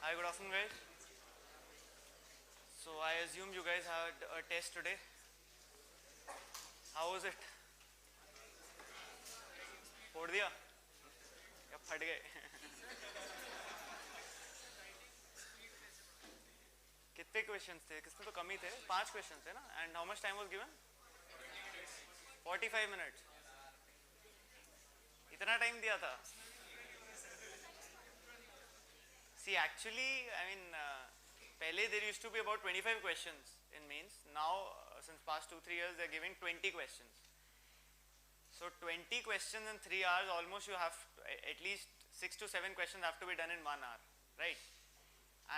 Hi, good afternoon, guys. So I assume you guys had a test today. How was it? फोड़ दिया या फट गए? कितने क्वेश्चंस थे? किसमें तो कम ही थे, 5 क्वेश्चंस थे ना? And how much time was given? 45 minutes. इतना टाइम दिया था? See, actually, I mean, पहले there used to be about 25 questions in mains. Now, since past 2-3 years, they're giving 20 questions. So 20 questions in 3 hours, almost you have at least 6 to 7 questions have to be done in 1 hour, right?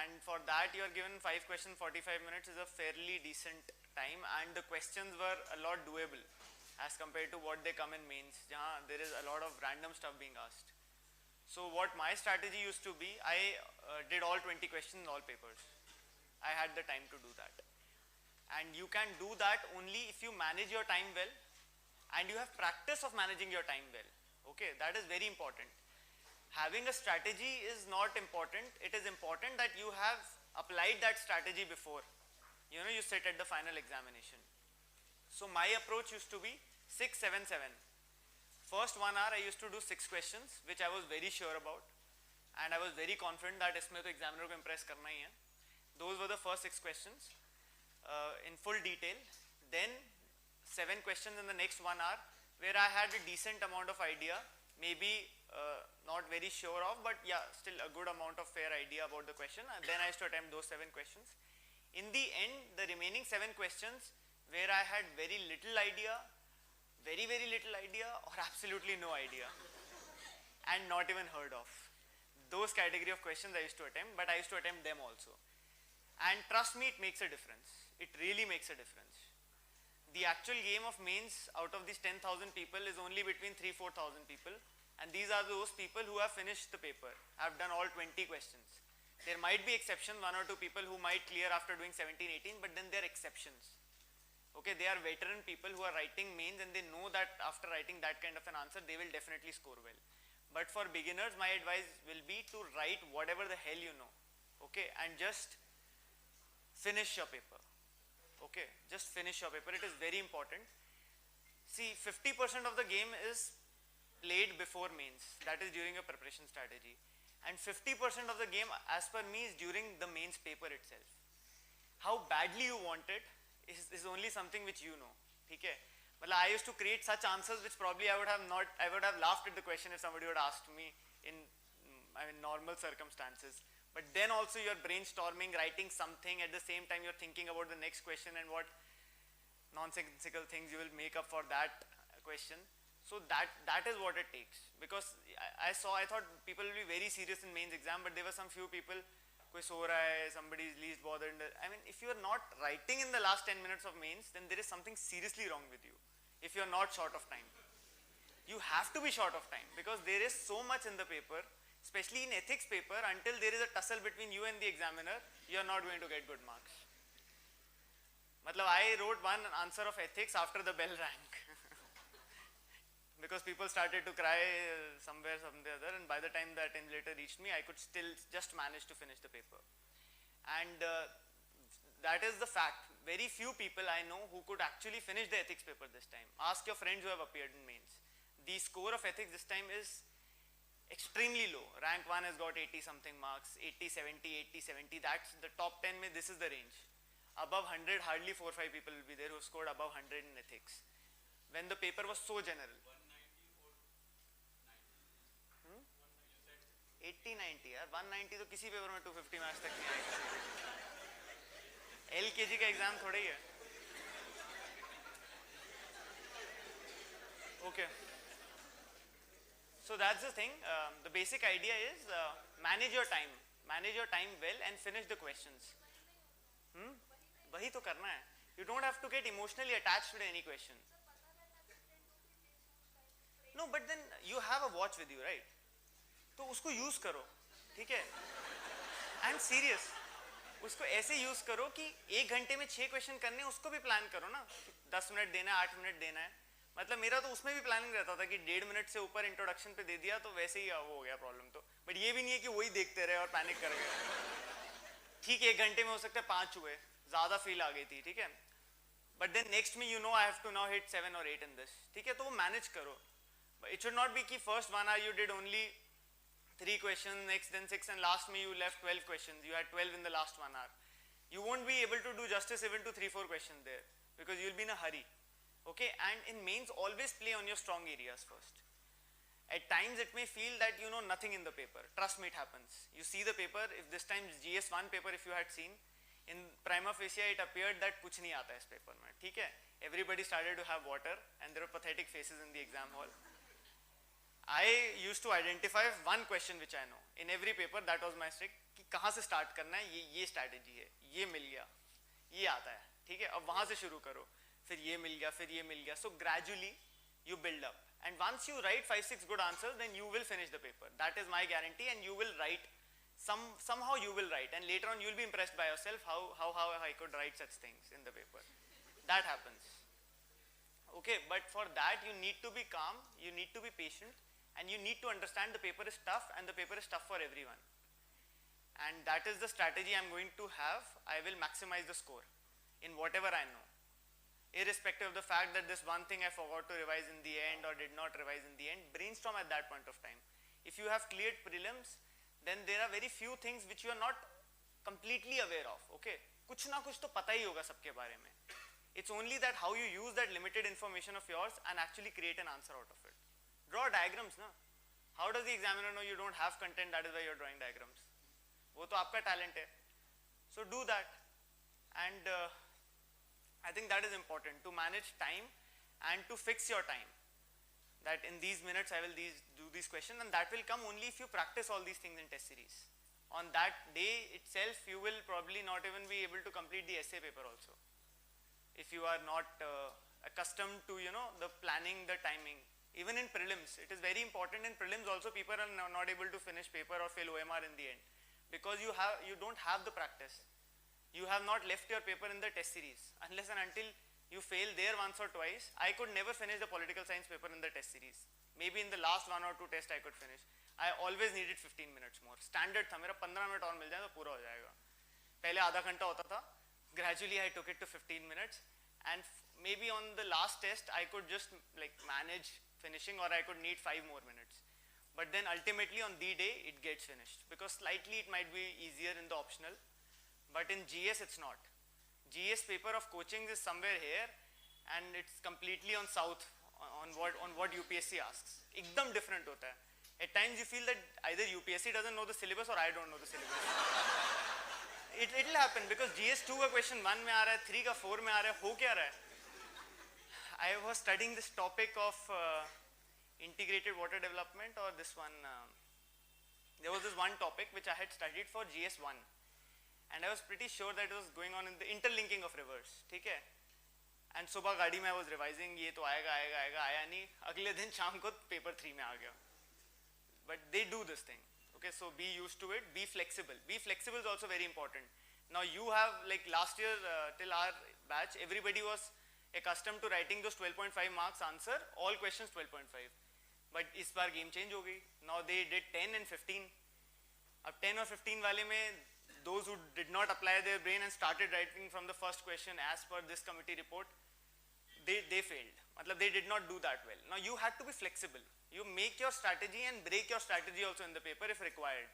And for that you are given 5 questions, 45 minutes is a fairly decent time, and the questions were a lot doable as compared to what they come in mains, jahan there is a lot of random stuff being asked. So what my strategy used to be, I did all 20 questions in all papers. I had the time to do that. And you can do that only if you manage your time well and you have practice of managing your time well. Okay, that is very important. Having a strategy is not important. It is important that you have applied that strategy before. You know, you sit at the final examination. So my approach used to be 6-7-7. First 1 hour I used to do 6 questions, which I was very sure about, and I was very confident that इसमें तो examiner को impress करना ही है. Those were the first 6 questions in full detail. Then 7 questions in the next 1 hour, where I had a decent amount of idea, maybe not very sure of, but yeah, still a good amount of fair idea about the question. And then I used to attempt those 7 questions. In the end, the remaining 7 questions, where I had very little idea, very little idea, or absolutely no idea, and not even heard of, those category of questions I used to attempt, but I used to attempt them also. And trust me, it makes a difference. It really makes a difference. The actual game of mains out of these 10,000 people is only between 3-4,000 people, and these are those people who have finished the paper, have done all 20 questions. There might be exceptions, 1 or 2 people who might clear after doing 17-18, but then they are exceptions. Okay, they are veteran people who are writing mains, and they know that after writing that kind of an answer, they will definitely score well. But for beginners, my advice will be to write whatever the hell you know, okay, and just finish your paper. Okay, just finish your paper. It is very important. See, 50% of the game is played before mains, that is during your preparation strategy, and 50% of the game, as per me, is during the mains paper itself. How badly you want it is only something which you know. Okay? But I used to create such answers which probably I would have laughed at the question if somebody would asked me in normal circumstances. But then also you're brainstorming, writing something, at the same time you're thinking about the next question and what nonsensical things you will make up for that question. So that is what it takes. Because I thought people will be very serious in mains exam, but there were some few people, koi so raha hai, somebody is least bothered. I mean, if you are not writing in the last 10 minutes of mains, then there is something seriously wrong with you. If you are not short of time, you have to be short of time, because there is so much in the paper, especially in ethics paper. Until there is a tussle between you and the examiner, you are not going to get good marks. Matlab, I wrote one answer of ethics after the bell rang because people started to cry somewhere, some the other, and by the time that letter reached me, I could still just manage to finish the paper. And that is the fact. Very few people I know who could actually finish the ethics paper this time. Ask your friends who have appeared in mains. The score of ethics this time is extremely low. Rank 1 has got 80 something marks, 80, 70, 80, 70. That's the top 10. This is the range. Above 100, hardly 4-5 people will be there who scored above 100 in ethics, when the paper was so general. 80-90 यार, 190 तो किसी paper में 250 marks तक नहीं आएगा. LKG का exam थोड़ा ही है. Okay. So that's the thing. The basic idea is manage your time well and finish the questions. वही तो करना है. You don't have to get emotionally attached to any question. No, but then you have a watch with you, right? तो उसको use करो, ठीक है? And serious, उसको ऐसे यूज करो कि 1 घंटे में 6 क्वेश्चन करने, उसको भी प्लान करो ना. 10 मिनट देना है, 8 मिनट देना है. मतलब मेरा तो उसमें भी प्लानिंग रहता था कि 1.5 मिनट से ऊपर इंट्रोडक्शन पे दे दिया तो वैसे ही वो हो गया प्रॉब्लम। तो बट ये भी नहीं है कि वही देखते रहे और पैनिक कर गए। ठीक है, 1 घंटे में हो सकता है 5 हुए, ज़्यादा फील आ गई थी, ठीक है, बट देन नेक्स्ट में you know I have to now hit 7 और 8 इन दिस, ठीक है, तो वो मैनेज करो। इट शुड नॉट बी कि first 1 hour you did only 3 questions, next then 6, and last में you left 12 questions, you had 12 in the last 1 hour. You won't be able to do justice even to 3-4 questions there because you'll be in a hurry, okay? And in mains, always play on your strong areas first. At times it may feel that you know nothing in the paper. Trust me, it happens. You see the paper, if this time GS1 paper if you had seen, in prima facie it appeared that kuch nahi aata hai is paper mein, theek hai? Everybody started to have water and there were pathetic faces in the exam hall. I used to identify one question which I know in every paper, that was my trick कि कहाँ से start करना है, ये strategy है, ये मिल गया, ये आता है, ठीक है, अब वहाँ से शुरू करो, फिर ये मिल गया, फिर ये मिल गया, so gradually you build up, and once you write 5-6 good answers, then you will finish the paper. That is my guarantee, and you will write somehow you will write, and later on you will be impressed by yourself how I could write such things in the paper. That happens, okay, but for that you need to be calm, you need to be patient, and you need to understand the paper is tough and the paper is tough for everyone, and that is the strategy I'm going to have. I will maximize the score in whatever I know, irrespective of the fact that this one thing I forgot to revise in the end or did not revise in the end. Brainstorm at that point of time. If you have cleared prelims, then there are very few things which you are not completely aware of, okay? कुछ ना कुछ तो पता ही होगा सबके बारे में. It's only that how you use that limited information of yours and actually create an answer out of it. Draw diagrams, na? How does the examiner know you don't have content? That is why you're drawing diagrams. वो तो आपका talent है. So do that, and I think that is important to manage time and to fix your time. That in these minutes I will do these questions, and that will come only if you practice all these things in test series. On that day itself, you will probably not even be able to complete the essay paper also, if you are not accustomed to the planning, the timing. Even in prelims, it is very important. In prelims also, people are not able to finish paper or fail OMR in the end because you don't have the practice. You have not left your paper in the test series unless and until you fail there once or twice. I could never finish the political science paper in the test series. Maybe in the last 1 or 2 tests I could finish. I always needed 15 minutes more. Standard था मेरा 15 minute और मिल जाए तो पूरा हो जाएगा. पहले आधा घंटा होता था. Gradually I took it to 15 minutes, and maybe on the last test I could just like manage finishing, or I could need 5 more minutes. But then ultimately on the day it gets finished because slightly it might be easier in the optional, but in GS it's not. GS paper of coaching is somewhere here, and it's completely on south on what UPSC asks. एकदम different होता है. At times you feel that either UPSC doesn't know the syllabus or I don't know the syllabus. It will happen because GS2 का question 1 में आ रहा है, 3 का 4 में आ रहा है, हो क्या रहा है? I was studying this topic of integrated water development, or this one, there was this one topic which I had studied for GS1, and I was pretty sure that it was going on in the interlinking of rivers, ठीक है? And सुबह गाड़ी में I was revising, ये तो आएगा, आया नहीं, अगले दिन शाम को paper 3 में आ गया. But they do this thing, okay? So be used to it, be flexible. Be flexible is also very important. Now you have, like last year till our batch, everybody was accustomed to writing those 12.5 marks answer, all questions 12.5. But इस बार game change हो गई. Now they did 10 and 15. अब 10 और 15 वाले में those who did not apply their brain and started writing from the first question as per this committee report, they failed. मतलब they did not do that well. Now you had to be flexible. You make your strategy and break your strategy also in the paper if required.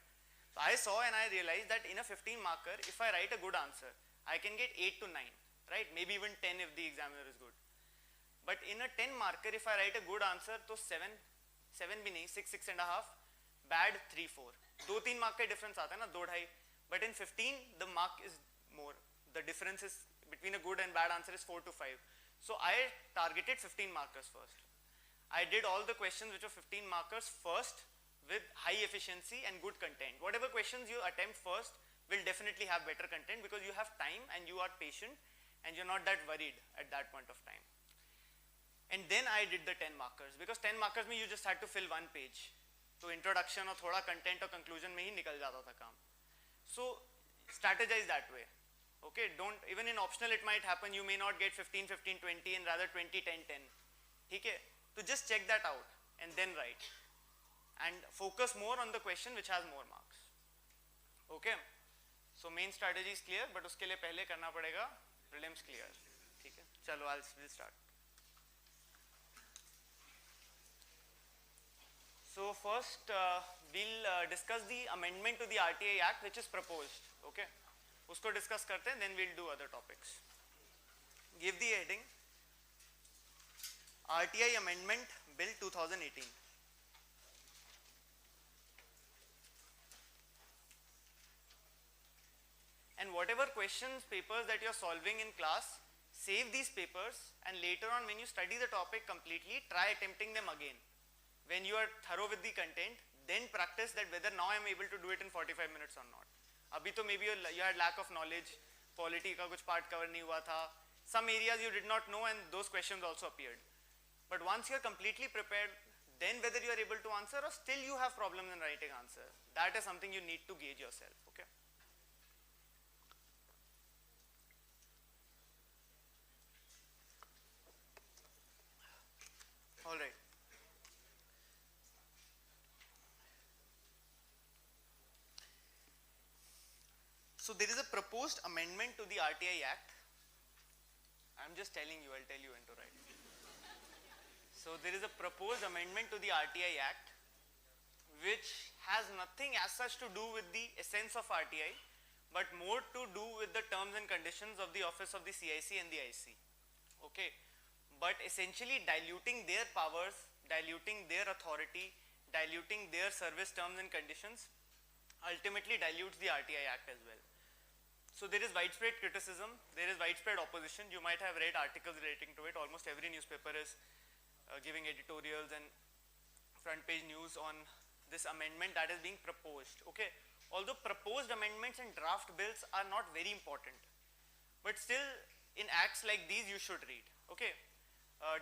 So I saw and I realized that in a 15 marker, if I write a good answer, I can get 8 to 9, right? Maybe even 10 if the examiner is good. But in a 10 marker, if I write a good answer, तो 7 भी नहीं, 6 and a half, bad 3, 4. 2-3 mark का difference आता है ना, 2-2.5. But in 15, the mark is more. The difference is between a good and bad answer is 4 to 5. So I targeted 15 markers first. I did all the questions which were 15 markers first with high efficiency and good content. Whatever questions you attempt first will definitely have better content because you have time and you are patient and you're not that worried at that point of time. And then I did the 10 markers because 10 markers में you just had to fill one page. तो introduction और थोड़ा content और conclusion में ही निकल जाता था काम. So strategize that way. Okay, don't, even in optional it might happen you may not get 15, 15, 20 and rather 20, 10, 10. ठीक है, तो just check that out and then write and focus more on the question which has more marks. Okay, so main strategy is clear, but उसके लिए पहले करना पड़ेगा prelims clear. ठीक है, चलो we'll start. So first we'll discuss the amendment to the RTI Act which is proposed. Okay, उसको discuss करते हैं, then we'll do other topics. Give the heading RTI Amendment Bill 2018. And whatever questions, papers that you are solving in class, save these papers and later on when you study the topic completely, try attempting them again. When you are thorough with the content, then practice that whether now I am able to do it in 45 minutes or not. Abhi to maybe you had lack of knowledge, polity ka kuch part cover nahi hua tha, some areas you did not know and those questions also appeared. But once you are completely prepared, then whether you are able to answer or still you have problems in writing answer, that is something you need to gauge yourself. Okay. All right. So there is a proposed amendment to the RTI Act. I'm just telling you, I'll tell you when to write. So there is a proposed amendment to the RTI Act which has nothing as such to do with the essence of RTI, but more to do with the terms and conditions of the office of the CIC and the IC. Okay, but essentially diluting their powers, diluting their authority, diluting their service terms and conditions ultimately dilutes the RTI Act as well. So there is widespread criticism, there is widespread opposition. You might have read articles relating to it. Almost every newspaper is giving editorials and front page news on this amendment that is being proposed. Okay, although proposed amendments and draft bills are not very important, but still in acts like these you should read. Okay,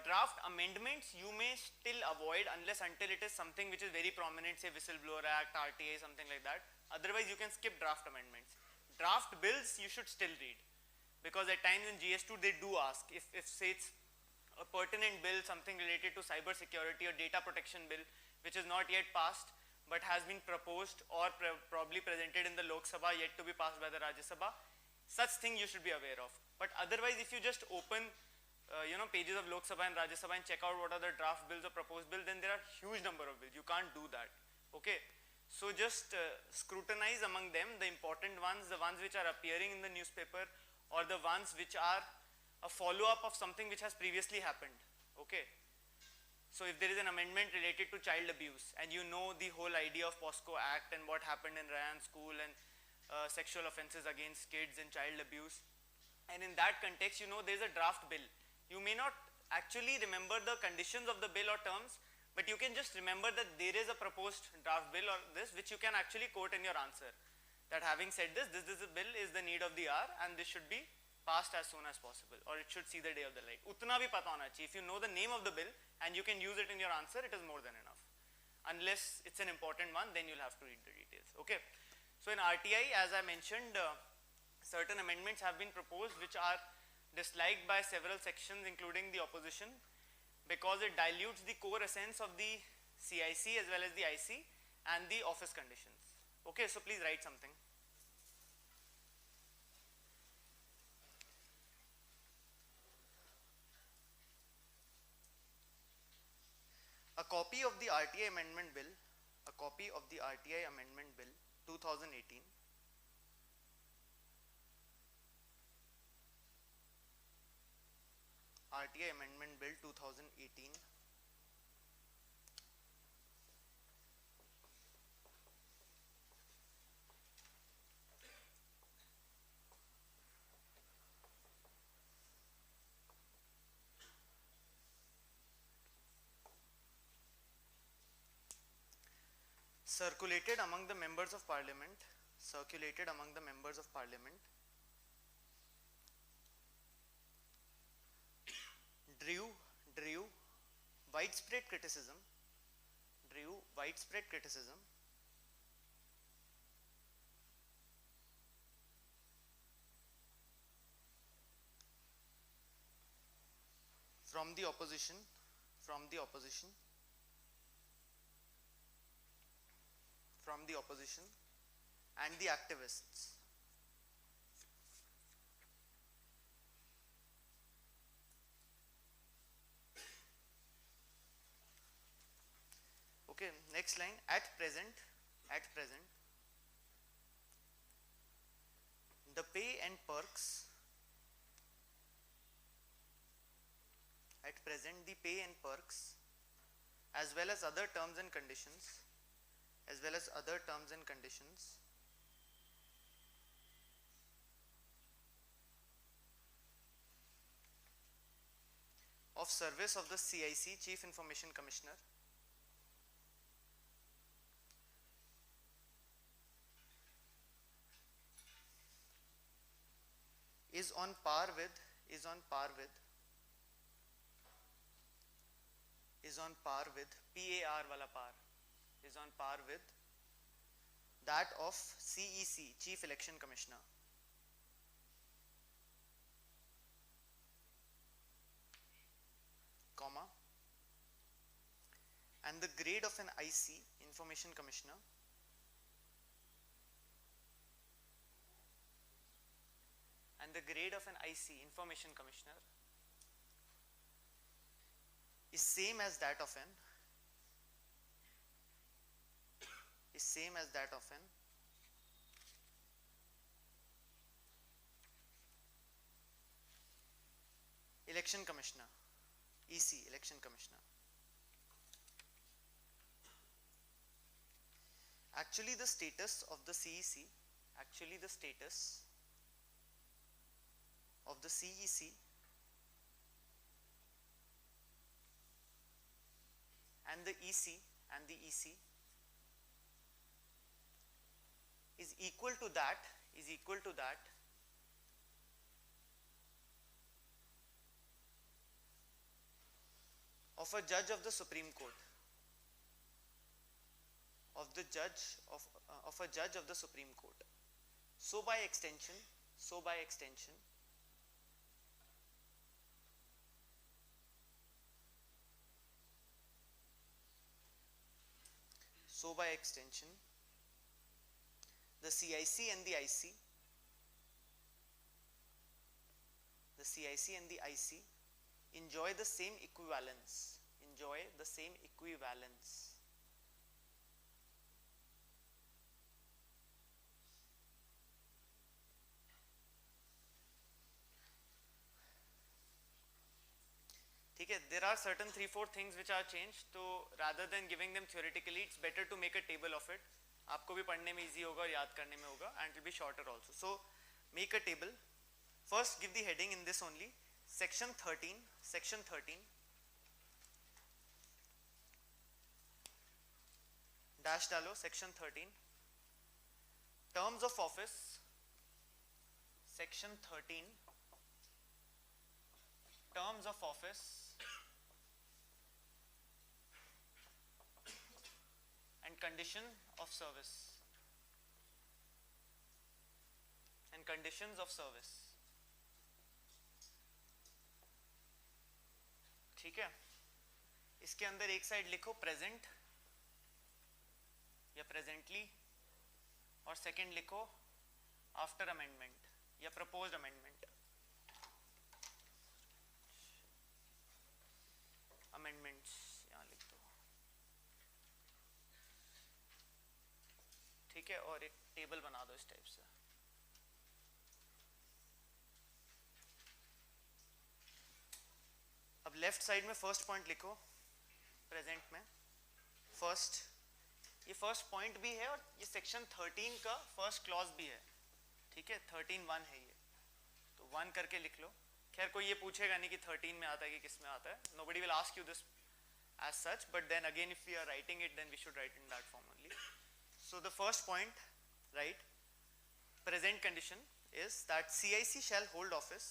draft amendments you may still avoid unless until it is something which is very prominent, say Whistleblower Act, RTA, something like that. Otherwise you can skip draft amendments. Draft bills you should still read, because at times in GS2 they do ask if say it's a pertinent bill, something related to cyber security or data protection bill which is not yet passed but has been proposed or probably presented in the Lok Sabha yet to be passed by the Rajya Sabha, such thing you should be aware of. But otherwise if you just open pages of Lok Sabha and Rajya Sabha and check out what are the draft bills or proposed bills, then there are huge number of bills. You can't do that. Okay, so just scrutinize among them the important ones, the ones which are appearing in the newspaper or the ones which are a follow-up of something which has previously happened. Okay, so if there is an amendment related to child abuse and you know the whole idea of POSCO Act and what happened in Ranjan school and sexual offences against kids and child abuse, and in that context you know there is a draft bill, you may not actually remember the conditions of the bill or terms, but you can just remember that there is a proposed draft bill or this which you can actually quote in your answer, that having said this bill is the need of the hour and this should be passed as soon as possible, or it should see the day of the light. Utna bhi pata hona chahiye. If you know the name of the bill and you can use it in your answer, it is more than enough. Unless it's an important one, then you'll have to read the details. Okay, so in RTI, as I mentioned, certain amendments have been proposed which are disliked by several sections including the opposition, because it dilutes the core essence of the CIC as well as the IC and the office conditions. Okay, so please write something. A copy of the RTI Amendment Bill, a copy of the RTI Amendment Bill 2018 RTI Amendment Bill 2018 circulated among the members of parliament, drew widespread criticism from the opposition from the opposition and the activists. Okay, next line. At present, the pay and perks, as well as other terms and conditions, of service of the CIC, Chief Information Commissioner, is on par with PAR wala par, is on par with that of CEC, Chief Election Commissioner, comma, and the grade of an IC, Information Commissioner, is same as that of an election commissioner, EC, election commissioner. Actually, the status of the CEC and the EC is equal to that of a judge of the Supreme Court, of a judge of the Supreme Court. So by extension, the CIC and the IC enjoy the same equivalence. Okay, there are certain 3-4 things which are changed, so rather than giving them theoretically, it's better to make a table of it. आपको भी पढ़ने में easy होगा और याद करने में होगा, and it will be shorter also. So make a table. First give the heading in this only. Section 13 dash डालो, Section 13 terms of office, Section 13 terms of office and conditions of service. ठीक है, इसके अंदर एक side लिखो present या presently, और second लिखो आफ्टर अमेंडमेंट या प्रपोज्ड अमेंडमेंट. अमेंडमेंट्स यहाँ लिख दो, ठीक है, और एक टेबल बना दो इस टाइप से. अब लेफ्ट साइड में फर्स्ट पॉइंट लिखो, प्रेजेंट में फर्स्ट, ये फर्स्ट पॉइंट भी है और ये सेक्शन 13 का फर्स्ट क्लॉज भी है, ठीक है, 13(1) है ये, तो 1 करके लिख लो. खैर कोई ये पूछेगा नहीं कि 13 में आता है कि किस में आता है. Nobody will ask you this as such, but then again if we are writing it, then we should write in that form only. So the first point, right, present condition is that CIC shall hold office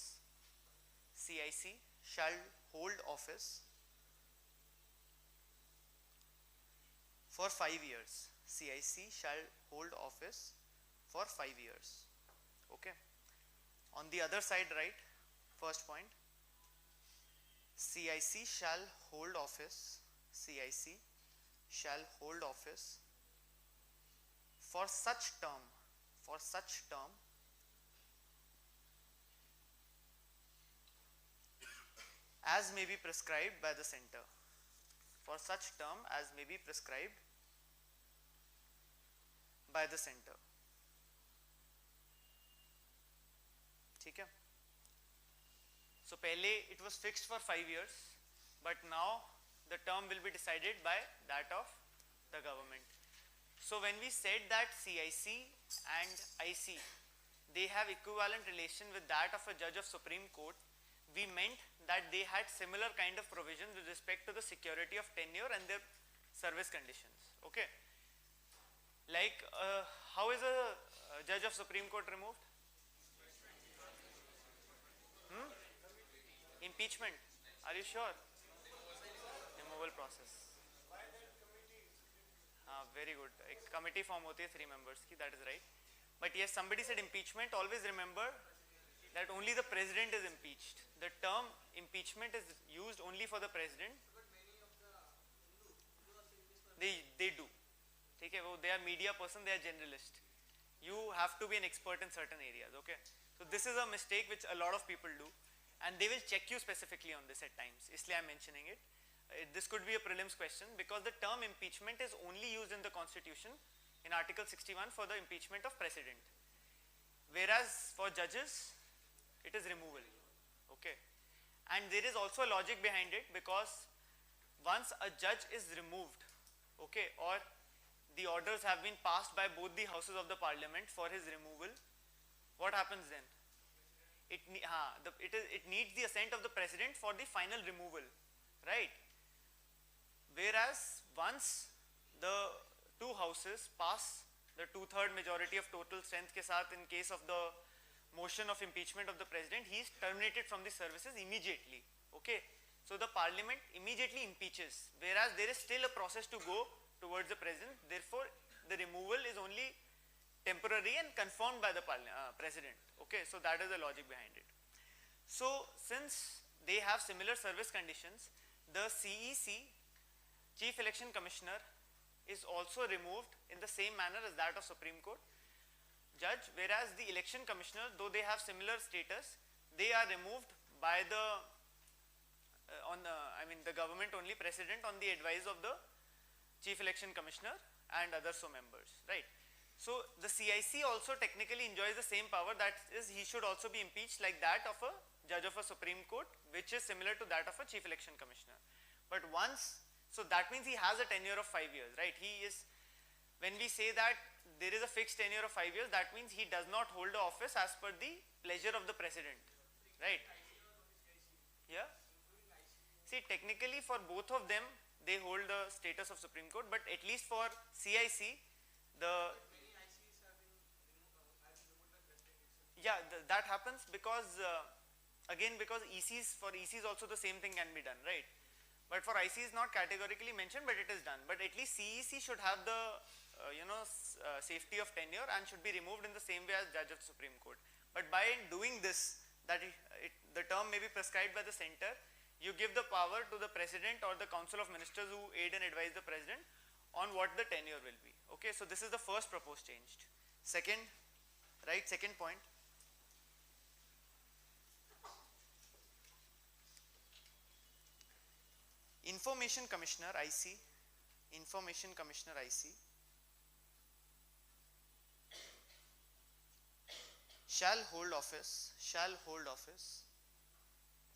for 5 years. CIC shall hold office for 5 years. Okay. On the other side, right, first point, CIC shall hold office, CIC shall hold office for such term, for such term as may be prescribed by the center, for such term as may be prescribed by the center. ठीक है. So pehle it was fixed for 5 years, but now the term will be decided by that of the government. So when we said that CIC and IC, they have equivalent relation with that of a judge of Supreme Court, we meant that they had similar kind of provisions with respect to the security of tenure and their service conditions. Okay. Like how is a judge of Supreme Court removed? Impeachment. Are you sure? Removal process. Very good. A committee form hoti hai 3 members ki, that is right. But yes, somebody said impeachment. Always remember that only the president is impeached. The term impeachment is used only for the president. But many of the they do. Okay, they are media person, they are generalist. You have to be an expert in certain areas. Okay, so this is a mistake which a lot of people do, and they will check you specifically on this at times. Isliye I am mentioning it. This could be a prelims question because the term impeachment is only used in the constitution in Article 61 for the impeachment of president, whereas for judges it is removal. Okay, and there is also a logic behind it, because once a judge is removed, okay, or the orders have been passed by both the houses of the parliament for his removal, what happens then? It needs the assent of the president for the final removal, right? Whereas once the two houses pass the 2/3 majority of total strength ke sath, in case of the motion of impeachment of the president, he is terminated from the services immediately. Okay, so the parliament immediately impeaches, whereas there is still a process to go towards the president. Therefore the removal is only temporary and confirmed by the president. Okay, so that is the logic behind it. So since they have similar service conditions, the CEC, Chief Election Commissioner, is also removed in the same manner as that of Supreme Court judge, whereas the election commissioner, though they have similar status, they are removed by the the government only, president, on the advice of the Chief Election Commissioner and other members, right? So the CIC also technically enjoys the same power, that is, he should also be impeached like that of a judge of a Supreme Court, which is similar to that of a Chief Election Commissioner. But once, so that means he has a tenure of 5 years, right? He is, when we say that there is a fixed tenure of 5 years, that means he does not hold the office as per the pleasure of the president, right? Yeah. See, technically for both of them, they hold the status of Supreme Court, but at least for CIC, the that happens because again, because ECs, for ECs also the same thing can be done, right? But for IC is not categorically mentioned, but it is done. But at least CEC should have the safety of tenure and should be removed in the same way as judge of the Supreme Court. But by doing this, that the term may be prescribed by the center, you give the power to the president or the council of ministers who aid and advise the president on what the tenure will be. Okay, so this is the first proposed change. Second point. Information Commissioner IC, Information Commissioner IC shall hold office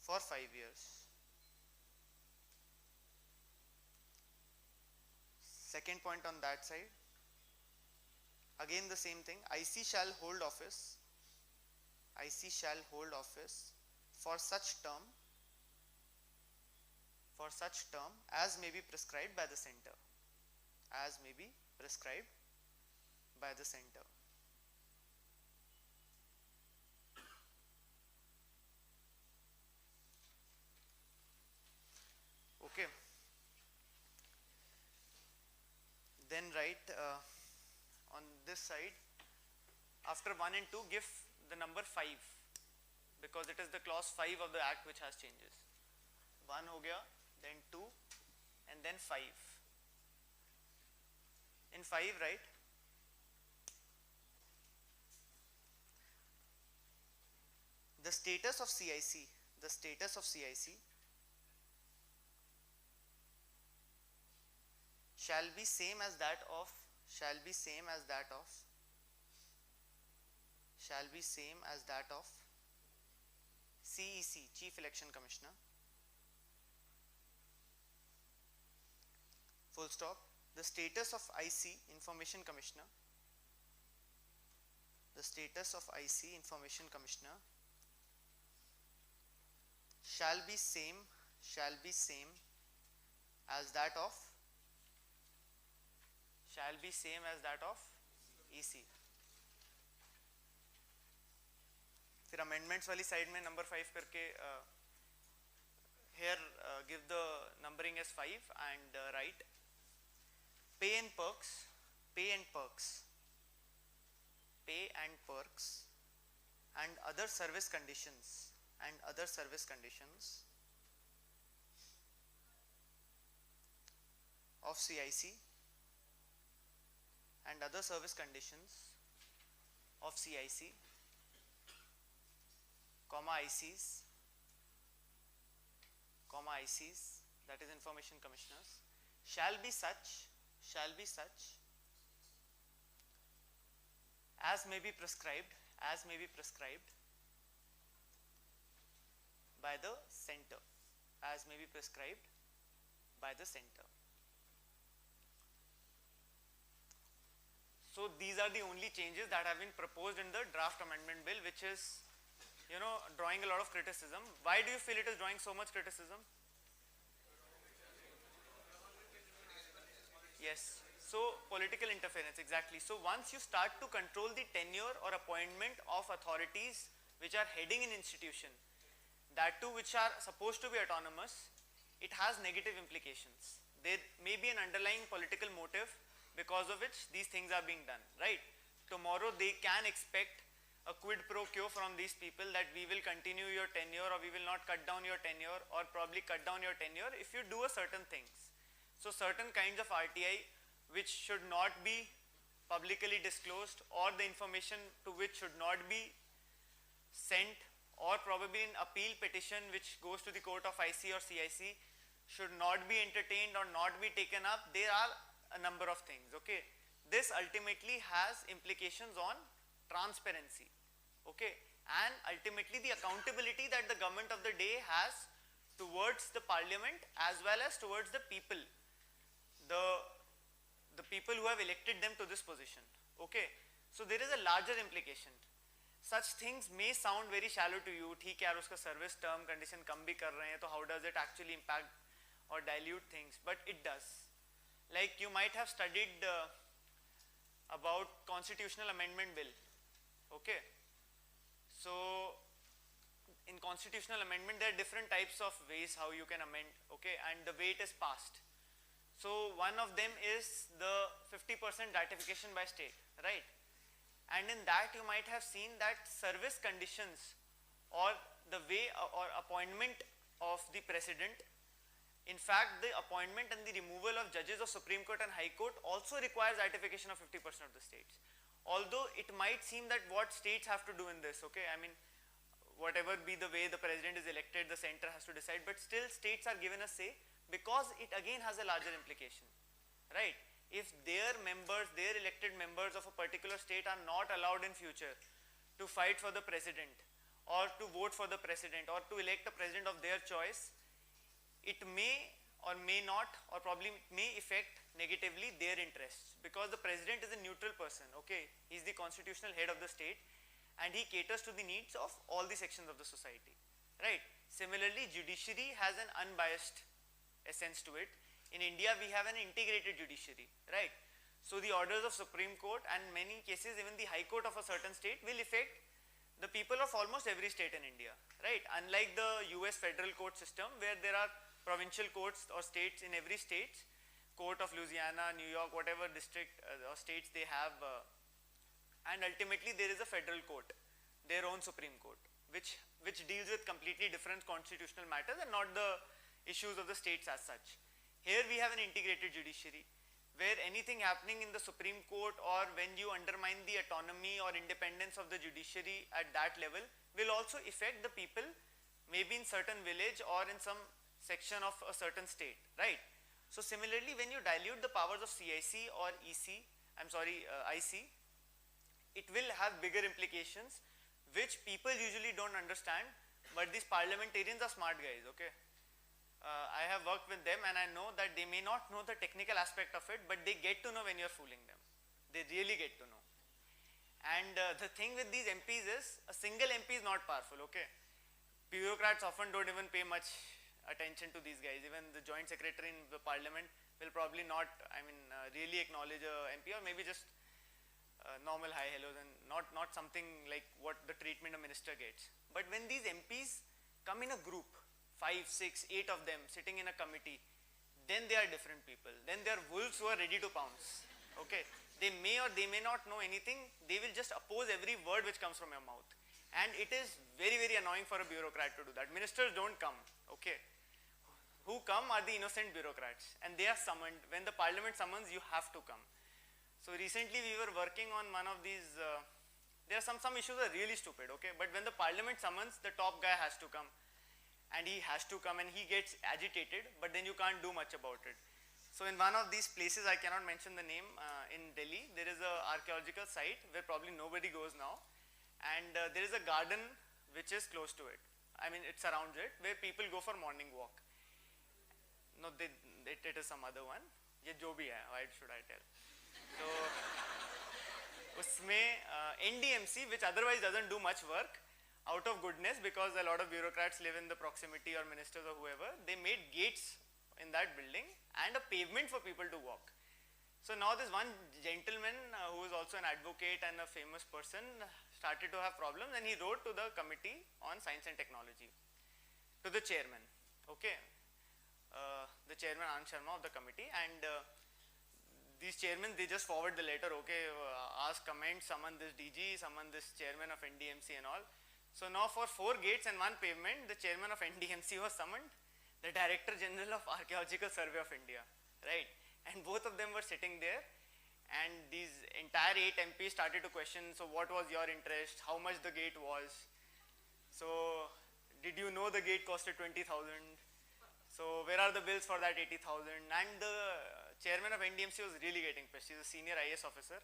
for 5 years. Second point on that side, again the same thing, IC shall hold office for such term as may be prescribed by the center, Okay, then write on this side, after 1 and 2 give the number 5, because it is the clause 5 of the act which has changes. 1 हो गया, then 2 and then 5. In 5, right? The status of CIC, the status of CIC shall be same as that of CEC, Chief Election Commissioner, full stop. The status of IC, Information Commissioner, the status of IC, Information Commissioner shall be same as that of EC. फिर amendments वाली side में number 5 करके here give the numbering as 5 and write pay and perks and other service conditions of CIC and other service conditions of CIC, ICs, that is Information Commissioners, shall be such as may be prescribed by the center, So these are the only changes that have been proposed in the draft amendment bill, which is, drawing a lot of criticism. Why do you feel it is drawing so much criticism? Yes. So political interference, exactly. So once you start to control the tenure or appointment of authorities which are heading an institution, that too which are supposed to be autonomous, it has negative implications. There may be an underlying political motive because of which these things are being done, right? Tomorrow they can expect a quid pro quo from these people that we will continue your tenure or we will not cut down your tenure or probably cut down your tenure if you do a certain things. So certain kinds of RTI which should not be publicly disclosed or the information to which should not be sent or probably an appeal petition which goes to the court of IC or CIC should not be entertained or not be taken up. There are a number of things, okay. This ultimately has implications on transparency, okay, and ultimately the accountability that the government of the day has towards the parliament as well as towards the people, the people who have elected them to this position, okay. So there is a larger implication. Such things may sound very shallow to you, ठीक है यार उसका service term condition कम भी कर रहे हैं, तो how does it actually impact or dilute things? But it does. Like you might have studied about constitutional amendment bill, okay. So in constitutional amendment there are different types of ways how you can amend, okay, and the way it is passed. So one of them is the 50% ratification by state, right? And in that you might have seen that service conditions or the way or appointment of the president, in fact the appointment and the removal of judges of Supreme Court and High Court also requires ratification of 50% of the states. Although it might seem that what states have to do in this, okay, I mean whatever be the way the president is elected, the center has to decide, but still states are given a say because it again has a larger implication, right? If their members, their elected members of a particular state are not allowed in future to fight for the president or to vote for the president or to elect a president of their choice, it may or may not or probably may affect negatively their interests because the president is a neutral person, okay, he is the constitutional head of the state and he caters to the needs of all the sections of the society, right? Similarly, judiciary has an unbiased essence to it. In India we have an integrated judiciary, right? So the orders of Supreme Court and many cases even the High Court of a certain state will affect the people of almost every state in India, right? Unlike the US federal court system where there are provincial courts or states in every state, court of Louisiana, New York, whatever district or states they have, and ultimately there is a federal court, their own Supreme Court, which deals with completely different constitutional matters and not the issues of the states as such. Here we have an integrated judiciary where anything happening in the Supreme Court or when you undermine the autonomy or independence of the judiciary at that level will also affect the people maybe in certain village or in some section of a certain state, right? So similarly, when you dilute the powers of CIC or IC, it will have bigger implications which people usually don't understand, but these parliamentarians are smart guys, okay? I have worked with them and I know that they may not know the technical aspect of it, but they get to know when you're fooling them. They really get to know. And the thing with these MPs is, a single MP is not powerful, okay? Bureaucrats often don't even pay much attention to these guys. Even the joint secretary in the parliament will probably not, really acknowledge a MP, or maybe just normal hi hellos and not something like what the treatment a minister gets. But when these MPs come in a group, 5, 6, 8 of them sitting in a committee, then they are different people. Then they are wolves who are ready to pounce, okay? They may or they may not know anything. They will just oppose every word which comes from your mouth. And it is very, very annoying for a bureaucrat to do that. Ministers don't come, okay? Who come are the innocent bureaucrats, and they are summoned. When the parliament summons, you have to come. So recently we were working on one of these, there are some issues are really stupid, okay? But when the parliament summons, the top guy has to come. And he has to come and he gets agitated, but then you can't do much about it. So in one of these places, I cannot mention the name, in Delhi, there is a archaeological site where probably nobody goes now. And there is a garden which is close to it. It surrounds it, where people go for morning walk. No, it is some other one. Ye jo bhi hai, why should I tell? So, usme NDMC, which otherwise doesn't do much work, out of goodness, because a lot of bureaucrats live in the proximity, or ministers or whoever, they made gates in that building and a pavement for people to walk. So now this one gentleman who is also an advocate and a famous person started to have problems, and he wrote to the committee on science and technology, to the chairman, okay? The chairman Anand Sharma of the committee, and these chairmen, they just forward the letter, okay, ask comment, summon this DG, summon this chairman of NDMC and all. So now for 4 gates and 1 pavement, the chairman of NDMC was summoned, the Director General of Archaeological Survey of India, right? And both of them were sitting there, and these entire 8 MPs started to question, so what was your interest, how much the gate was, so did you know the gate costed 20,000, so where are the bills for that 80,000, and the chairman of NDMC was really getting pissed. She's a senior IAS officer.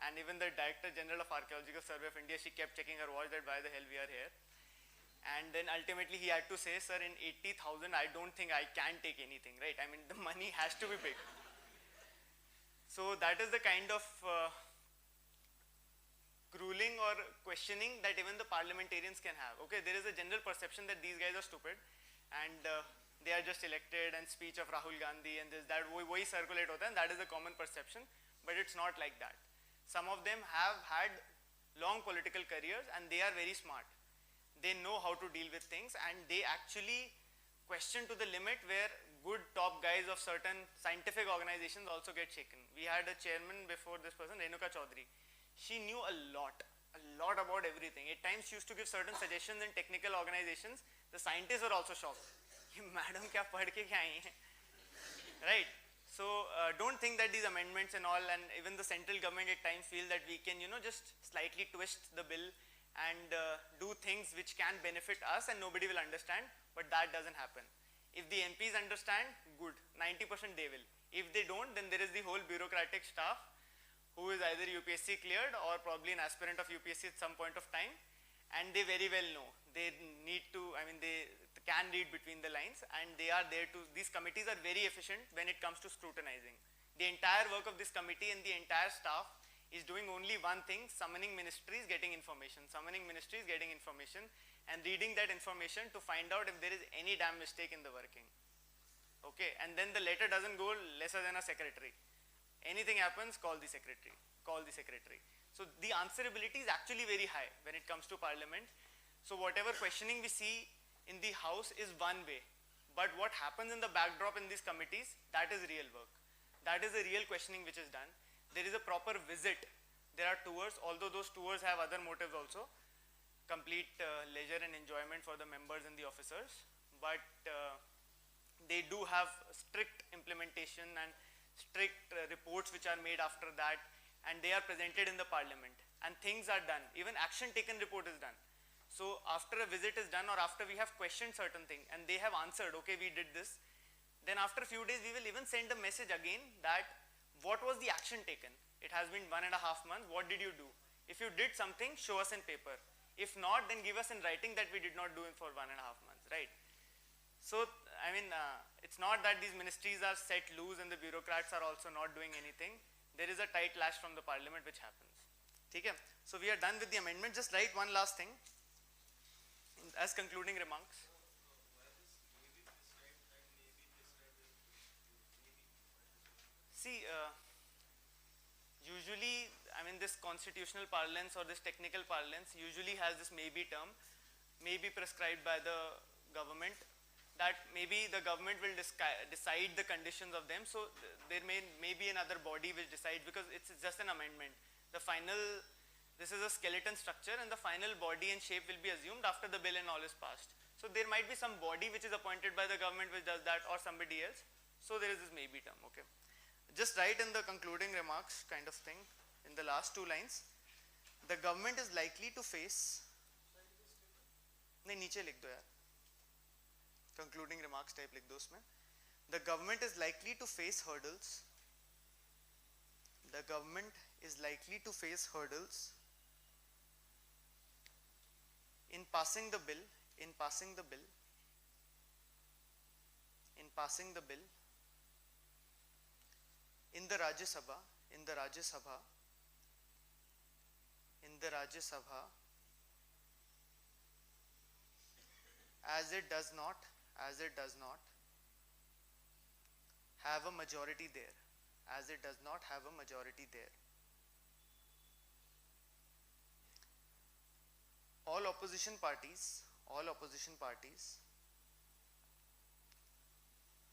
And even the Director General of Archaeological Survey of India, she kept checking her watch that why the hell we are here. And then ultimately he had to say, sir, in 80,000, I don't think I can take anything, right? The money has to be big. So that is the kind of grueling or questioning that even the parliamentarians can have. Okay, there is a general perception that these guys are stupid and they are just elected, and speech of Rahul Gandhi and this, that, wohi circulate hota, and that is the common perception, but it's not like that. Some of them have had long political careers and they are very smart. They know how to deal with things, and they actually question to the limit where good top guys of certain scientific organizations also get shaken. We had a chairman before this person, Renuka Chaudhary. She knew a lot about everything. At times she used to give certain suggestions in technical organizations. The scientists were also shocked. Madam, kya padh ke kya aayi hai? Right? So don't think that these amendments and all, and even the central government at times feel that we can, just slightly twist the bill and do things which can benefit us and nobody will understand, but that doesn't happen. If the MPs understand, good, 90% they will. If they don't, then there is the whole bureaucratic staff who is either UPSC cleared or probably an aspirant of UPSC at some point of time, and they very well know. They need to, they can read between the lines, and they are there to, these committees are very efficient when it comes to scrutinizing. The entire work of this committee and the entire staff is doing only one thing: summoning ministries, getting information, and reading that information to find out if there is any damn mistake in the working. Okay, and then the letter doesn't go lesser than a secretary. Anything happens, call the secretary. So the answerability is actually very high when it comes to parliament. So whatever questioning we see in the house is one way, but what happens in the backdrop in these committees, that is real work. That is the real questioning which is done. There is a proper visit. There are tours, although those tours have other motives also, complete leisure and enjoyment for the members and the officers. But they do have strict implementation and strict reports which are made after that, and they are presented in the parliament and things are done. Even action taken report is done. So after a visit is done or after we have questioned certain thing and they have answered, okay, we did this, then after a few days we will even send a message again that what was the action taken? It has been 1.5 months, what did you do? If you did something, show us in paper. If not, then give us in writing that we did not do it for 1.5 months, right? So, I mean, it's not that these ministries are set loose and the bureaucrats are also not doing anything. There is a tight lash from the parliament which happens. Okay? So, we are done with the amendment. Just write one last thing as concluding remarks. See, usually, I mean, this constitutional parlance or this technical parlance usually has this maybe term, may be prescribed by the government, that maybe the government will decide the conditions of them. So there may be another body which decides, because it's just an amendment. The final, this is a skeleton structure and the final body and shape will be assumed after the bill and all is passed. So there might be some body which is appointed by the government which does that, or somebody else. So there is this maybe term, okay. Just write in the concluding remarks kind of thing, in the last 2 lines, the government is likely to face, नहीं नीचे लिख दो यार, concluding remarks type लिख दो उसमें, the government is likely to face hurdles, the government is likely to face hurdles in passing the bill, in passing the bill, in passing the bill in the Rajya Sabha, in the Rajya Sabha, in the Rajya Sabha, as it does not have a majority there, as it does not have a majority there. All opposition parties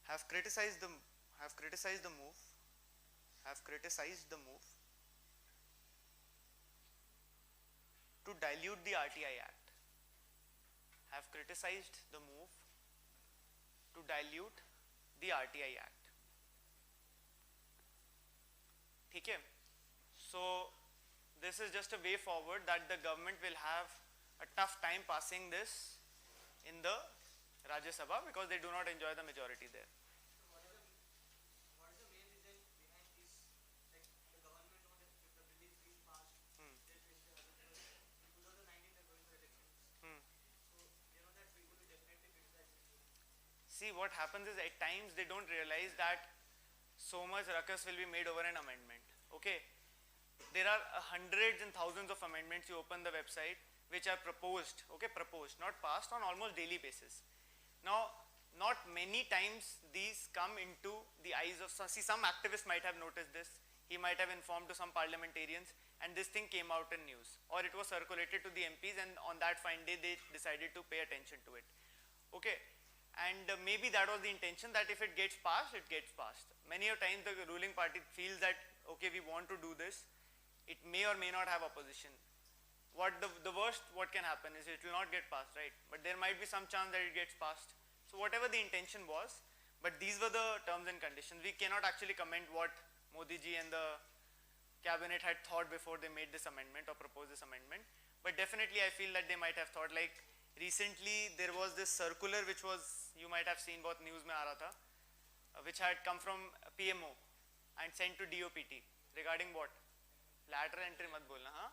have criticized the move to dilute the RTI Act, have criticized the move to dilute the RTI Act. Okay? So this is just a way forward that the government will have a tough time passing this in the Rajya Sabha because they do not enjoy the majority there. See, what happens is at times they don't realize that so much ruckus will be made over an amendment. Okay, there are hundreds and thousands of amendments. You open the website which are proposed, okay, proposed, not passed, on almost daily basis. Now, not many times these come into the eyes of, see, some activist might have noticed this. He might have informed to some parliamentarians and this thing came out in news, or it was circulated to the MPs and on that fine day they decided to pay attention to it. Okay. And maybe that was the intention, that if it gets passed, it gets passed. Many a times the ruling party feels that, okay, we want to do this, it may or may not have opposition. What the worst what can happen is it will not get passed, right? But there might be some chance that it gets passed. So whatever the intention was, but these were the terms and conditions. We cannot actually comment what Modi ji and the cabinet had thought before they made this amendment or proposed this amendment. But definitely I feel that they might have thought, like, recently there was this circular which was, you might have seen, bahut news mein aa raha tha, which had come from PMO and sent to DOPT regarding what? Lateral entry mat bolna, huh?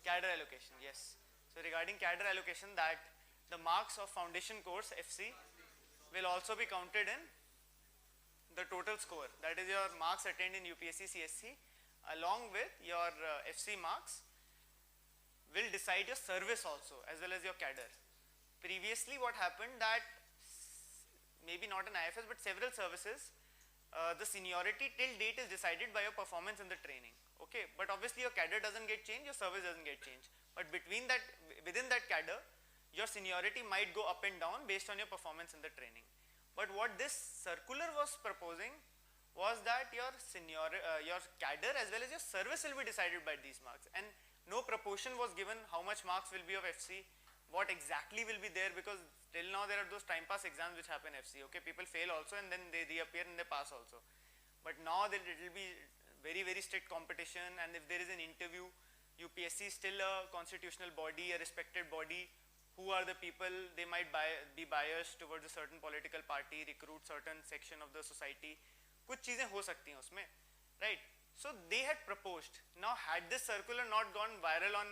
Cadre allocation, yes. So regarding cadre allocation, that the marks of foundation course FC will also be counted in the total score. That is your marks attained in UPSC CSC along with your FC marks will decide your service also as well as your cadre. Previously what happened, that maybe not an IFS but several services, the seniority till date is decided by your performance in the training. Okay, but obviously your cadre doesn't get changed, your service doesn't get changed. But between that, within that cadre, your seniority might go up and down based on your performance in the training. But what this circular was proposing was that your cadre as well as your service will be decided by these marks, and no proportion was given how much marks will be of FC, what exactly will be there, because till now there are those time pass exams which happen FC. Okay, people fail also and then they reappear and they pass also. But now it will be very strict competition, and if there is an interview, UPSC is still a constitutional body, a respected body. Who are the people? They might be biased towards a certain political party, recruit certain section of the society. कुछ चीजें हो सकती हैं उसमें, right? So they had proposed. Now had this circular not gone viral on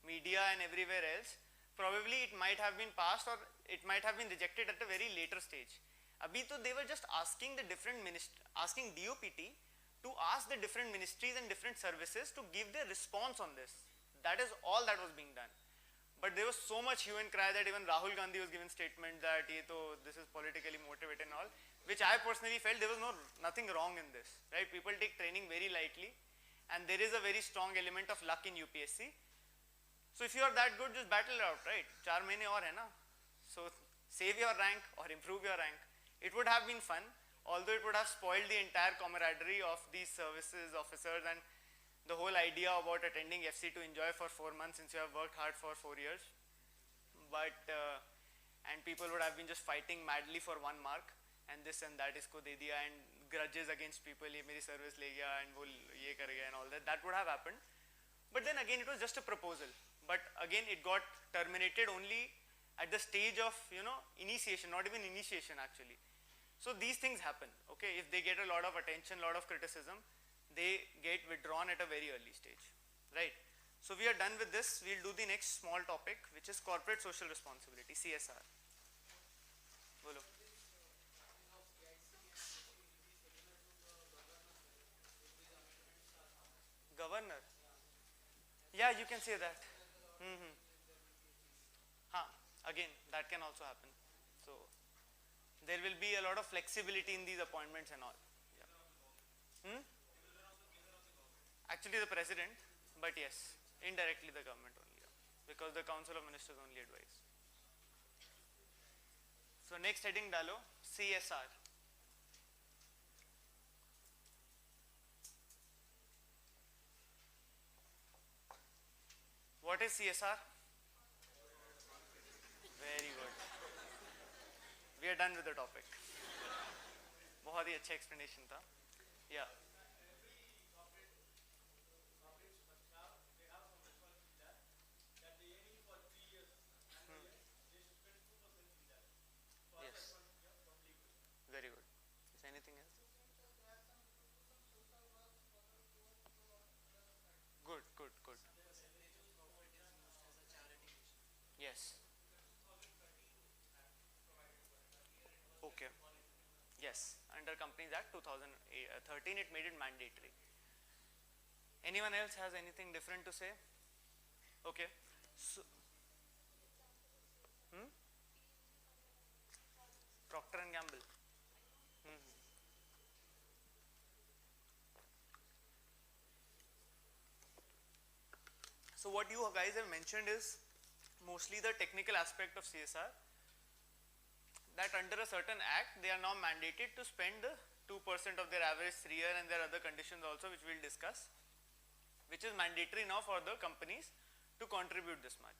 media and everywhere else, probably it might have been passed or it might have been rejected at a very later stage. Abhi to they were just asking the different asking DOPT to ask the different ministries and different services to give their response on this. That is all that was being done. But there was so much hue and cry that even Rahul Gandhi was given statement that this is politically motivated and all, which I personally felt there was nothing wrong in this, right? People take training very lightly, and there is a very strong element of luck in UPSC. So if you are that good, just battle it out, right? 4 mahine aur hai na? So save your rank or improve your rank. It would have been fun, although it would have spoiled the entire camaraderie of these services officers and the whole idea about attending FC to enjoy for 4 months since you have worked hard for 4 years. But and people would have been just fighting madly for 1 mark and this and that isko de diya, and grudges against people, ye meri service le gaya and wo ye kar gaya and all that. That would have happened. But then again, it was just a proposal. But again, it got terminated only at the stage of initiation, not even initiation actually. So these things happen. Okay, if they get a lot of attention, lot of criticism, they get withdrawn at a very early stage, right? So we are done with this. We'll do the next small topic, which is corporate social responsibility, CSR. Bolo. Governor? Yeah, you can say that. Again, that can also happen. So there will be a lot of flexibility in these appointments and all. Yeah. Actually the president, but yes, indirectly the government only, yeah, because the Council of Ministers only advise. So next heading dalo, CSR. What is CSR? Very good. We are done with the topic. बहुत ही अच्छा explanation था. Yeah. Very good. Is anything else? Good. Yes. Okay. Yes. Under Companies Act 2013, it made it mandatory. Anyone else has anything different to say? Okay. So, Procter and Gamble. So what you guys have mentioned is mostly the technical aspect of CSR, that under a certain act they are now mandated to spend 2% of their average 3-year, and there are other conditions also which we will discuss, which is mandatory now for the companies to contribute this much.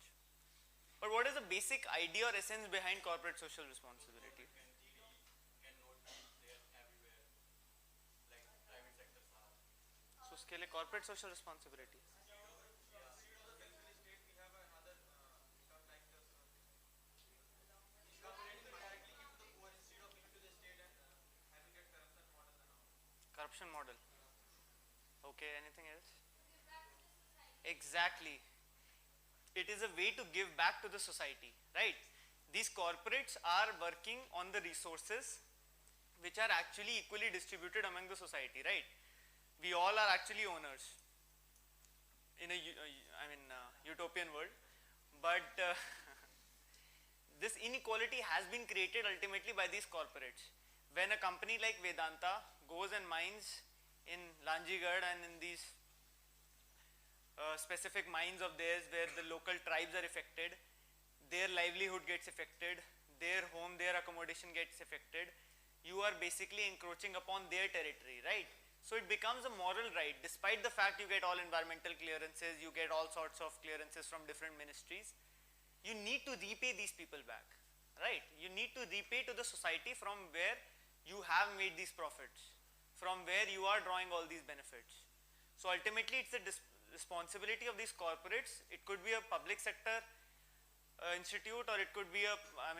But what is the basic idea or essence behind corporate social responsibility? So उसके लिए corporate social responsibility. Corruption model. Okay, anything else? Exactly. It is a way to give back to the society, right? These corporates are working on the resources which are actually equally distributed among the society, right? We all are actually owners in a utopian world, but this inequality has been created ultimately by these corporates. When a company like Vedanta goes and mines in Lanjigarh and in these specific mines of theirs where the local tribes are affected, their livelihood gets affected, their home, their accommodation gets affected, you are basically encroaching upon their territory, right? So it becomes a moral right, despite the fact you get all environmental clearances, you get all sorts of clearances from different ministries, you need to repay these people back, right? You need to repay to the society from where you have made these profits, from where you are drawing all these benefits. So ultimately it's the responsibility of these corporates. It could be a public sector institute, or it could be a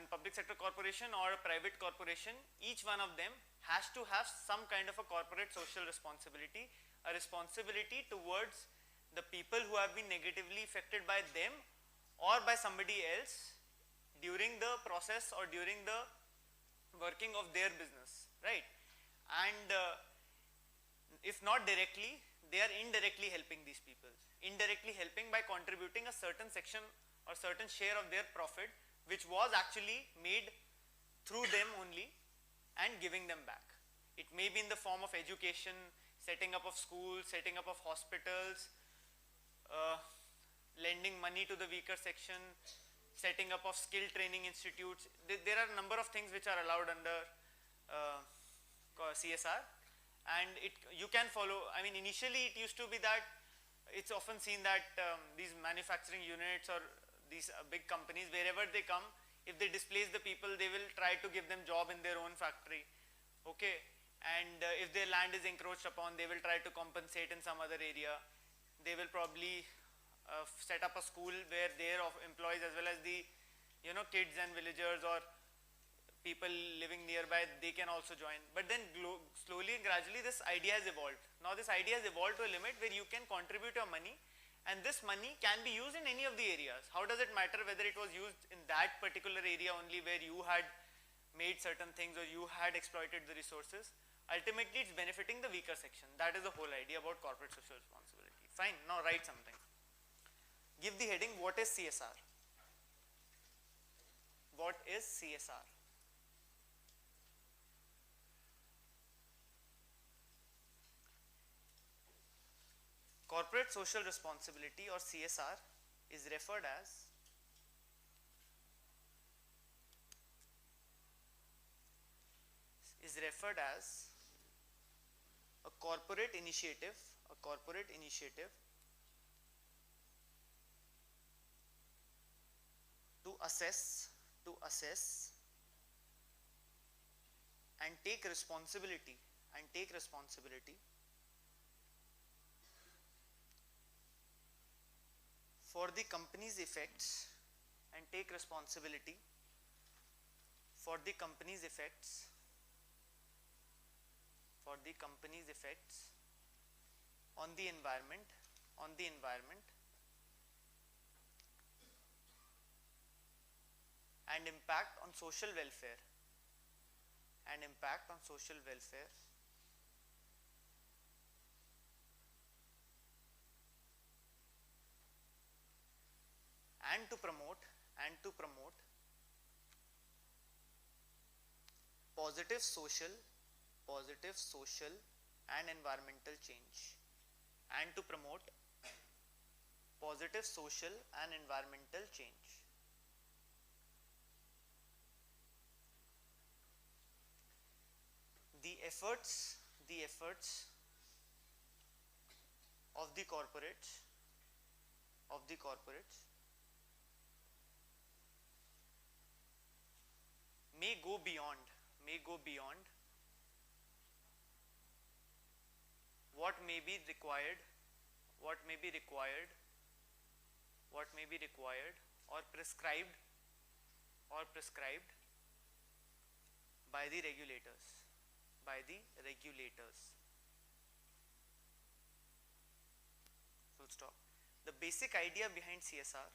public sector corporation or a private corporation. Each one of them has to have some kind of a corporate social responsibility, a responsibility towards the people who have been negatively affected by them or by somebody else during the process or during the working of their business, right? And if not directly, they are indirectly helping these people, indirectly helping by contributing a certain section or certain share of their profit which was actually made through them only, and giving them back. It may be in the form of education, setting up of schools, setting up of hospitals, lending money to the weaker section, setting up of skill training institutes. There are a number of things which are allowed under CSR, and you can follow. Initially it used to be that it's often seen that these manufacturing units or these big companies, wherever they come, if they displace the people, they will try to give them job in their own factory, okay? And if their land is encroached upon, they will try to compensate in some other area. They will probably set up a school where their employees, as well as the kids and villagers or people living nearby, they can also join. But then slowly and gradually this idea has evolved. Now this idea has evolved to a limit where you can contribute your money, and this money can be used in any of the areas. How does it matter whether it was used in that particular area only where you had made certain things or you had exploited the resources? Ultimately it's benefiting the weaker section. That is the whole idea about corporate social responsibility. Fine, now write something. Give the heading, what is CSR? What is CSR? Corporate social responsibility, or CSR, is referred as a corporate initiative to assess and take responsibility for the company's effects, and take responsibility for the company's effects on the environment and impact on social welfare and to promote positive social and environmental change, The efforts of the corporates may go beyond what may be required or prescribed by the regulators. Full stop. The basic idea behind CSR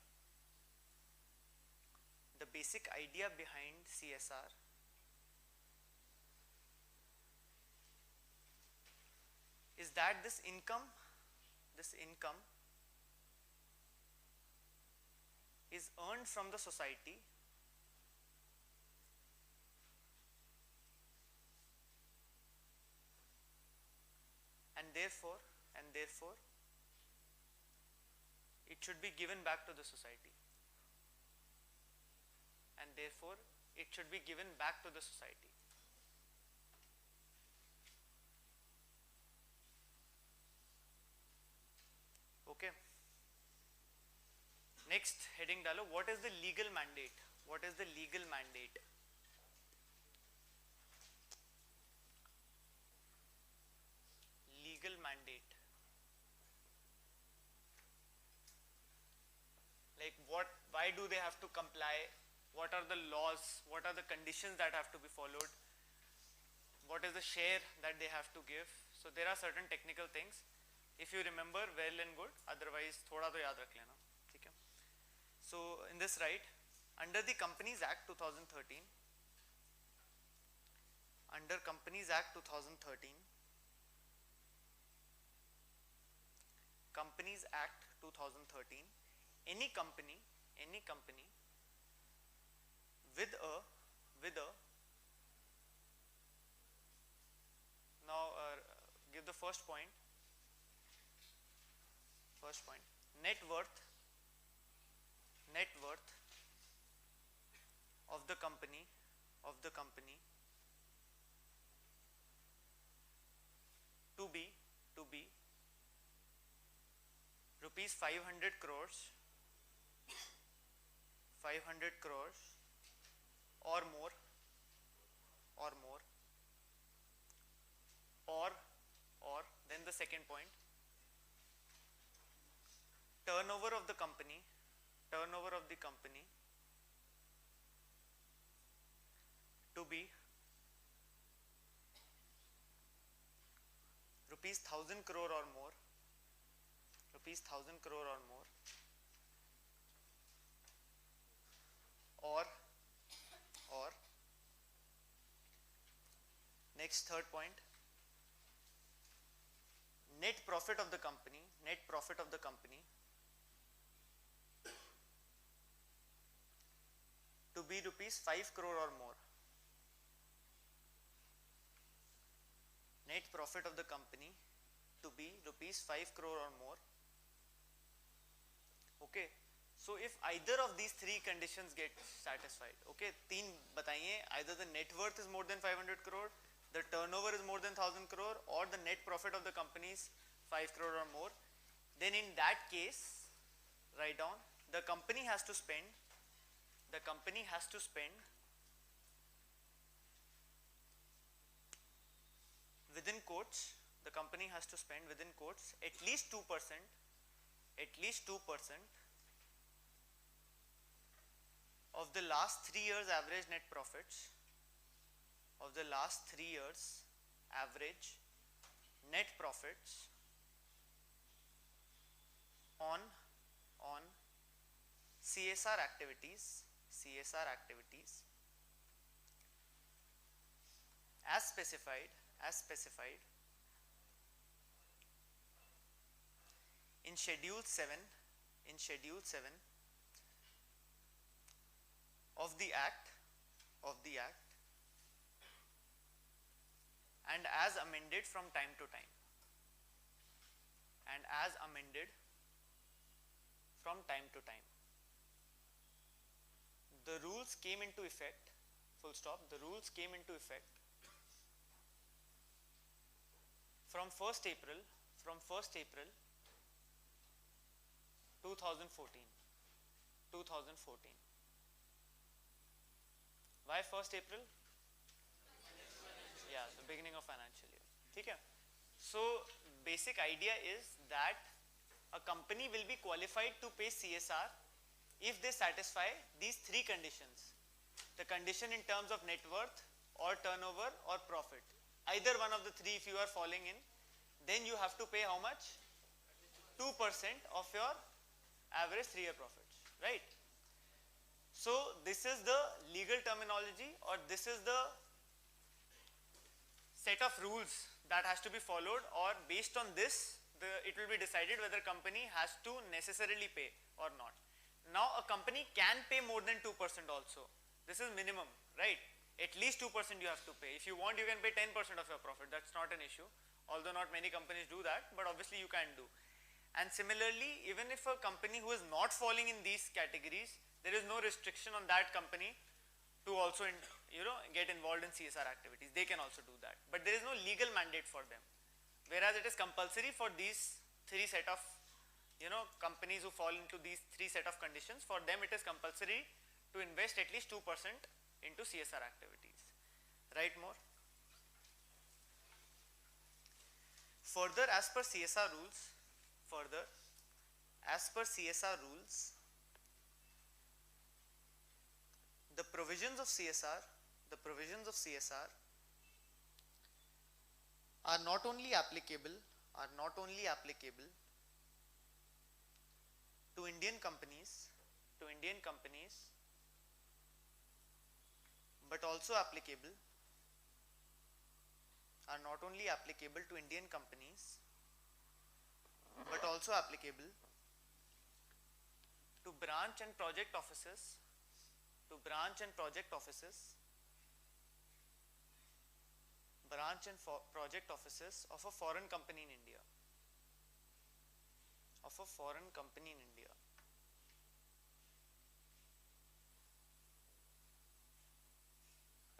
is that this income is earned from the society and therefore it should be given back to the society. Okay. Next heading डालो, what is the legal mandate? What is the legal mandate? Legal mandate. Like what, why do they have to comply? What are the laws? What are the conditions that have to be followed? What is the share that they have to give? So there are certain technical things. If you remember, well and good. Otherwise, थोड़ा तो याद रख लेना, ठीक है? So in this right, under the Companies Act 2013, under Companies Act 2013, Companies Act 2013, any company with a now give the first point, net worth of the company to be rupees 500 crores or more, or then the second point, turnover of the company to be rupees 1000 crore or more, or next third point, net profit of the company to be rupees 5 crore or more. Net profit of the company to be rupees 5 crore or more. Okay, so if either of these three conditions get satisfied, okay, तीन बताइए, either the net worth is more than 500 crore, the turnover is more than 1000 crore, or the net profit of the company is 5 crore or more, then in that case, write down, the company has to spend within quotes, at least 2% of the last 3 years average net profits, on CSR activities as specified in schedule 7 of the act and as amended from time to time, the rules came into effect, full stop, the rules came into effect from 1st April 2014. Why 1st April? Yeah, the beginning of financial year. ठीक है? So basic idea is that a company will be qualified to pay CSR if they satisfy these three conditions. The condition in terms of net worth or turnover or profit. Either one of the three if you are falling in, then you have to pay how much? 2% of your average 3-year profits, right? So this is the legal terminology, or this is the set of rules that has to be followed, or based on this it will be decided whether company has to necessarily pay or not. Now a company can pay more than 2% also. This is minimum, right? At least 2% you have to pay. If you want, you can pay 10% of your profit. That's not an issue. Although not many companies do that, but obviously you can do. And similarly, even if a company who is not falling in these categories, there is no restriction on that company to also get involved in CSR activities. They can also do that. But there is no legal mandate for them. Whereas it is compulsory for these three set of companies who fall into these three set of conditions, for them it is compulsory to invest at least 2% into CSR activities. Right, more? Further, as per CSR rules, the provisions of CSR are not only applicable to Indian companies, but also applicable to branch and project offices of a foreign company in India.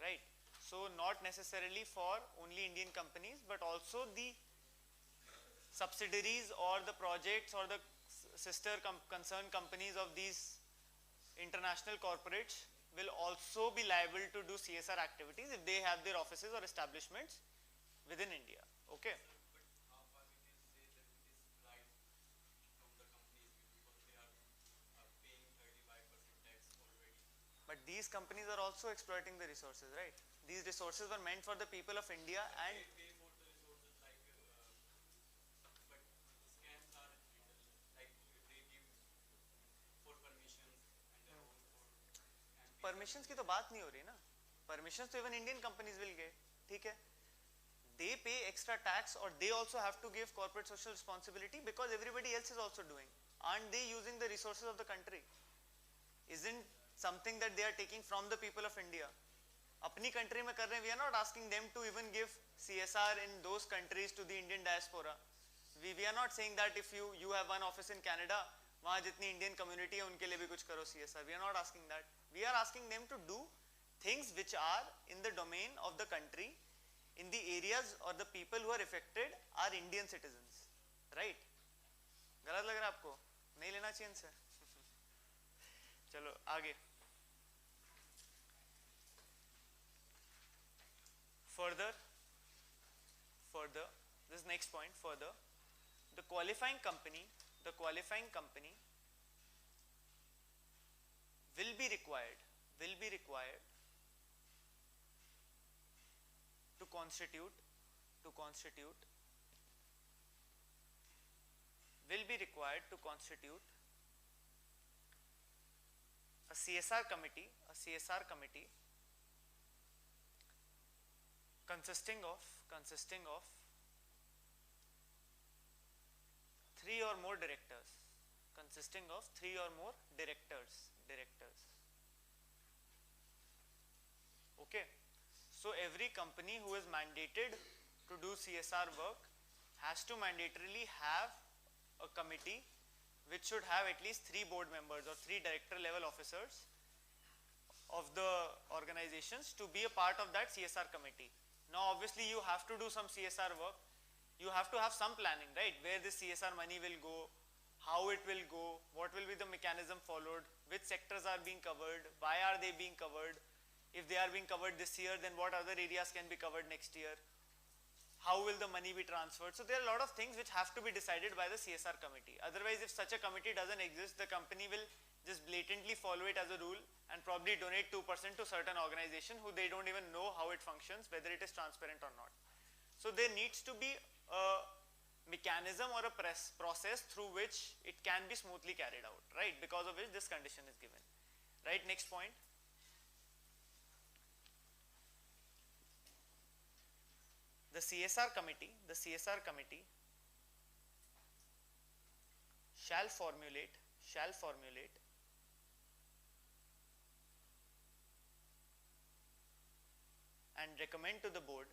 Right. So not necessarily for only Indian companies, but also the subsidiaries or the projects or the sister concerned companies of these international corporates will also be liable to do CSR activities if they have their offices or establishments within India. Okay. But these companies are also exploiting the resources, right? These resources were meant for the people of India, and permissions की तो बात नहीं हो रही ना. Permissions to even Indian companies will get. ठीक है. They pay extra tax, or they also have to give corporate social responsibility because everybody else is also doing. Aren't they using the resources of the country? Isn't something that they are taking from the people of India? अपनी country में कर रहे हैं. We are not asking them to even give CSR in those countries to the Indian diaspora. We are not saying that if you have one office in Canada, वहाँ जितनी Indian community है उनके लिए भी कुछ करो CSR. We are not asking that. We are asking them to do things which are in the domain of the country, in the areas or the people who are affected are Indian citizens. Right? गलत लग रहा है आपको? नहीं लेना चाहिए इनसे. चलो आगे. Further, this next point, further, the qualifying company will be required to constitute a CSR committee consisting of three or more directors. Okay. So every company who is mandated to do CSR work has to mandatorily have a committee which should have at least 3 board members or 3 director level officers of the organizations to be a part of that CSR committee. Now obviously you have to do some CSR work. You have to have some planning, right? Where this CSR money will go, how it will go, what will be the mechanism followed, which sectors are being covered, why are they being covered, if they are being covered this year, then what other areas can be covered next year, how will the money be transferred. So there are a lot of things which have to be decided by the CSR committee. Otherwise, if such a committee doesn't exist, the company will just blatantly follow it as a rule and probably donate 2% to certain organization who they don't even know how it functions, whether it is transparent or not. So there needs to be a mechanism or a process through which it can be smoothly carried out, right? Because of which this condition is given, right? Next point. The CSR committee shall formulate and recommend to the board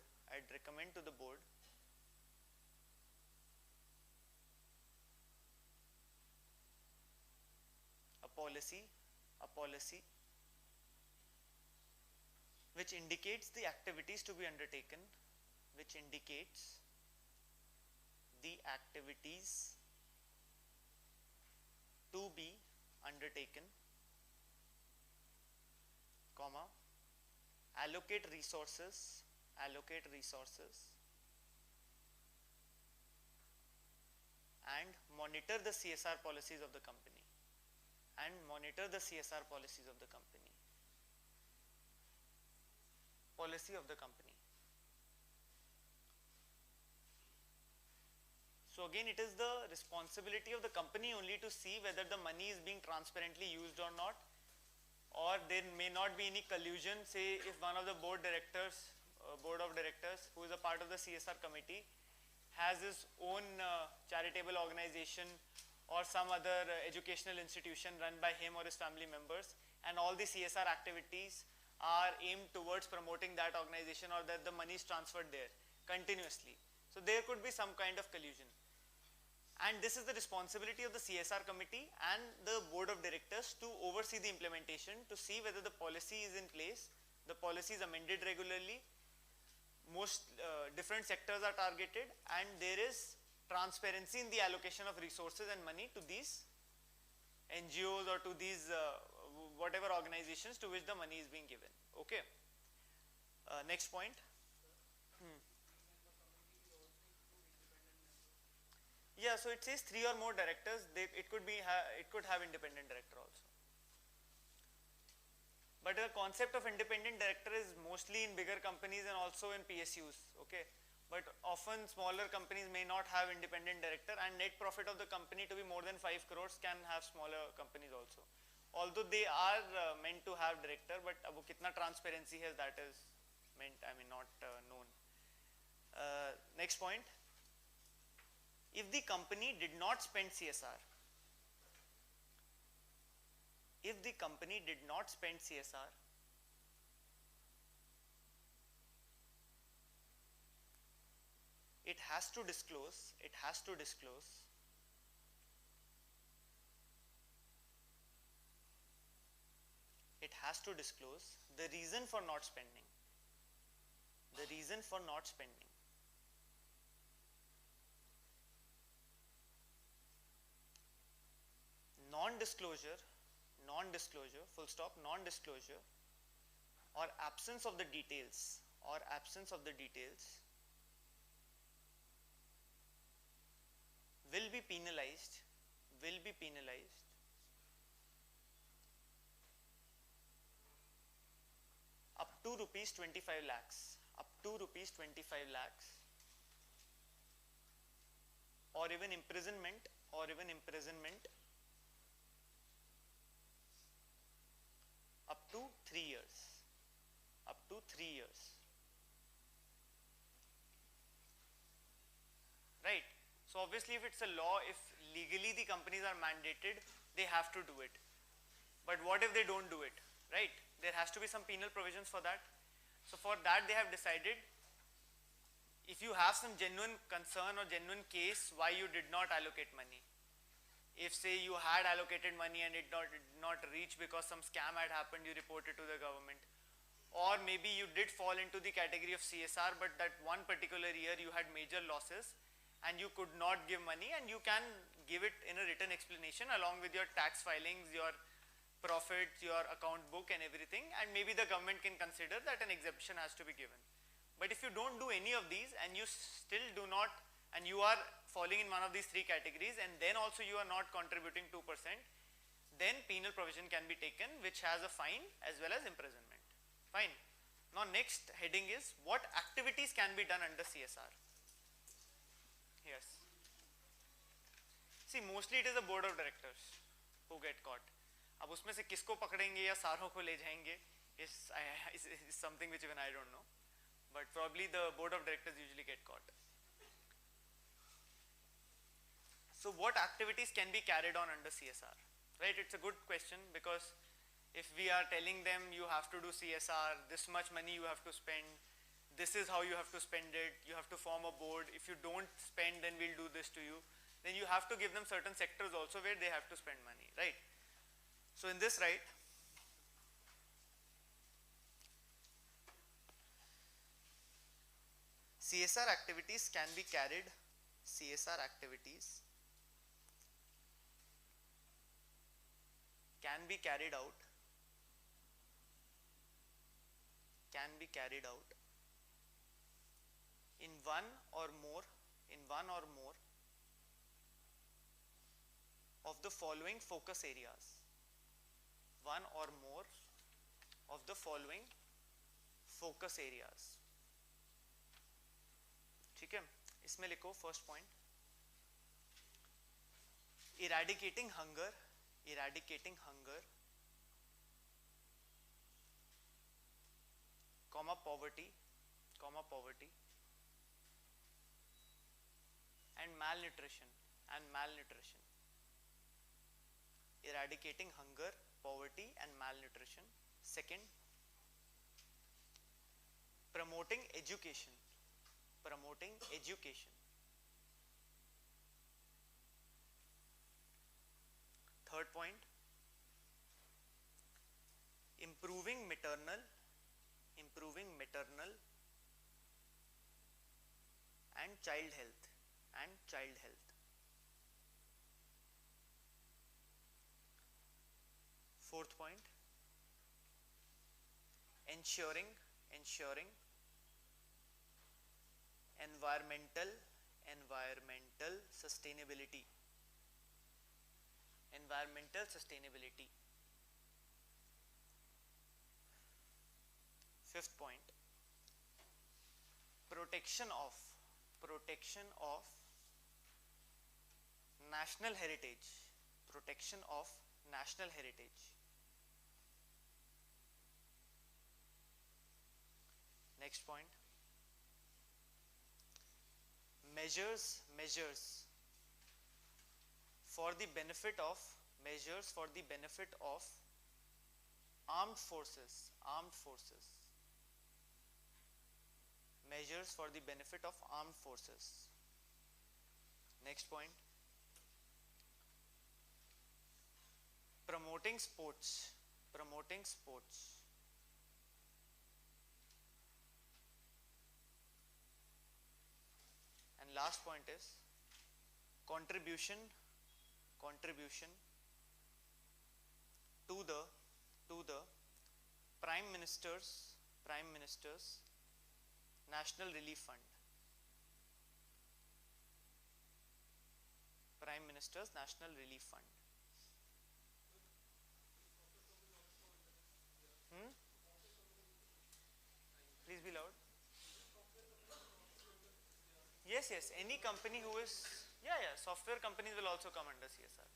a policy which indicates the activities to be undertaken, to be undertaken, comma, allocate resources and monitor the CSR policies of the company, So again, it is the responsibility of the company only to see whether the money is being transparently used or not, or there may not be any collusion. Say if one of the board of directors who is a part of the CSR committee has his own charitable organization or some other educational institution run by him or his family members, and all the CSR activities are aimed towards promoting that organization, or that the money is transferred there continuously. So there could be some kind of collusion. And this is the responsibility of the CSR committee and the board of directors to oversee the implementation, to see whether the policy is in place, the policy is amended regularly, most different sectors are targeted, and there is transparency in the allocation of resources and money to these NGOs or to these whatever organizations to which the money is being given. Okay. Next point. Yeah, so it says 3 or more directors. It could have independent director also. But the concept of independent director is mostly in bigger companies and also in PSUs. Okay, but often smaller companies may not have independent director, and net profit of the company to be more than 5 crores can have smaller companies also. Although they are meant to have director, but अब वो कितना transparency has, that is not known. Next point. If the company did not spend CSR, it has to disclose the reason for not spending. Non-disclosure, full stop, non-disclosure or absence of the details will be penalized up to rupees 25 lakhs, or even imprisonment up to 3 years. Right. So obviously, if it's a law, if legally the companies are mandated, they have to do it. But what if they don't do it? Right? There has to be some penal provisions for that. So for that, they have decided, if you have some genuine concern or genuine case why you did not allocate money, if say you had allocated money and it did not reach because some scam had happened, you reported to the government, or maybe you did fall into the category of CSR, but that one particular year you had major losses and you could not give money, and you can give it in a written explanation along with your tax filings, your profits, your account book and everything, and maybe the government can consider that an exemption has to be given. But if you don't do any of these and you still do not, and you are falling in one of these 3 categories, and then also you are not contributing 2%, then penal provision can be taken, which has a fine as well as imprisonment. Fine. Now next heading is, what activities can be done under CSR? Yes. See, mostly it is the board of directors who get caught. अब उसमें से किसको पकड़ेंगे या सारों को ले जाएंगे is something which even I don't know, but probably the board of directors usually get caught. So what activities can be carried on under CSR? Right, it's a good question, because if we are telling them you have to do CSR, this much money you have to spend, this is how you have to spend it, you have to form a board, if you don't spend then we'll do this to you, then you have to give them certain sectors also where they have to spend money, right? So in this, right, CSR activities can be carried can be carried out in one or more of the following focus areas. One or more of the following focus areas. ठीक है, इसमें लिखो first point, eradicating hunger, poverty and malnutrition. Eradicating hunger, poverty and malnutrition. Second, promoting education. Third point, improving maternal and child health. Fourth point, ensuring environmental sustainability. Fifth point, protection of national heritage. Next point, measures for the benefit of armed forces. Measures for the benefit of armed forces. Next point, promoting sports. And last point is contribution to the Prime Minister's National Relief Fund. Please be loud. Yes, any company who is, software companies will also come under CSR.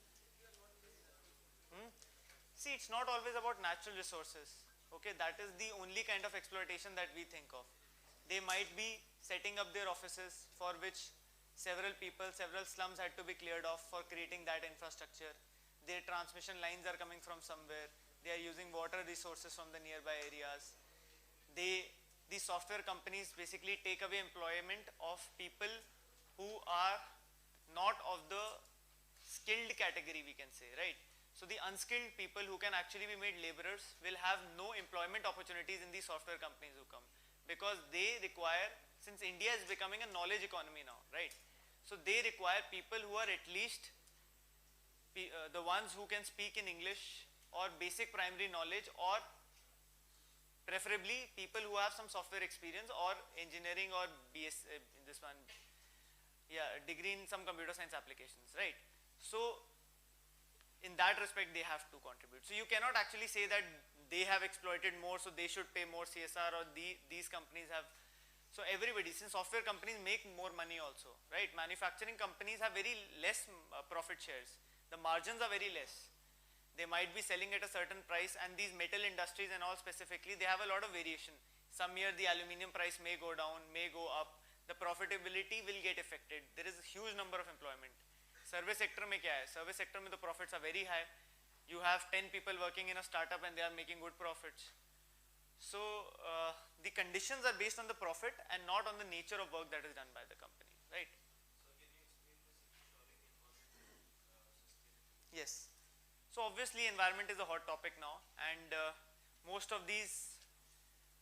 See, it's not always about natural resources. Okay, that is the only kind of exploitation that we think of. They might be setting up their offices for which several slums had to be cleared off for creating that infrastructure. Their transmission lines are coming from somewhere. They are using water resources from the nearby areas. The software companies basically take away employment of people who are not of the skilled category, we can say, right? So the unskilled people who can actually be made laborers will have no employment opportunities in the software companies who come, because they require, since India is becoming a knowledge economy now, right? So they require people who are at least the ones who can speak in English or basic primary knowledge, or preferably people who have some software experience or engineering or degree in some computer science applications, right? So in that respect they have to contribute. So you cannot actually say that they have exploited more, so they should pay more CSR, or these companies have. So everybody, since software companies make more money also, right? Manufacturing companies have very less profit shares. The margins are very less. They might be selling at a certain price, and these metal industries and all specifically, they have a lot of variation. Some year the aluminium price may go down, may go up. The profitability will get affected. There is a huge number of employment. Service sector mein kya hai? Service sector mein the profits are very high. You have 10 people working in a startup and they are making good profits. So the conditions are based on the profit and not on the nature of work that is done by the company, right? So can you explain this ensuring sustainability? Yes. So obviously environment is a hot topic now, and most of these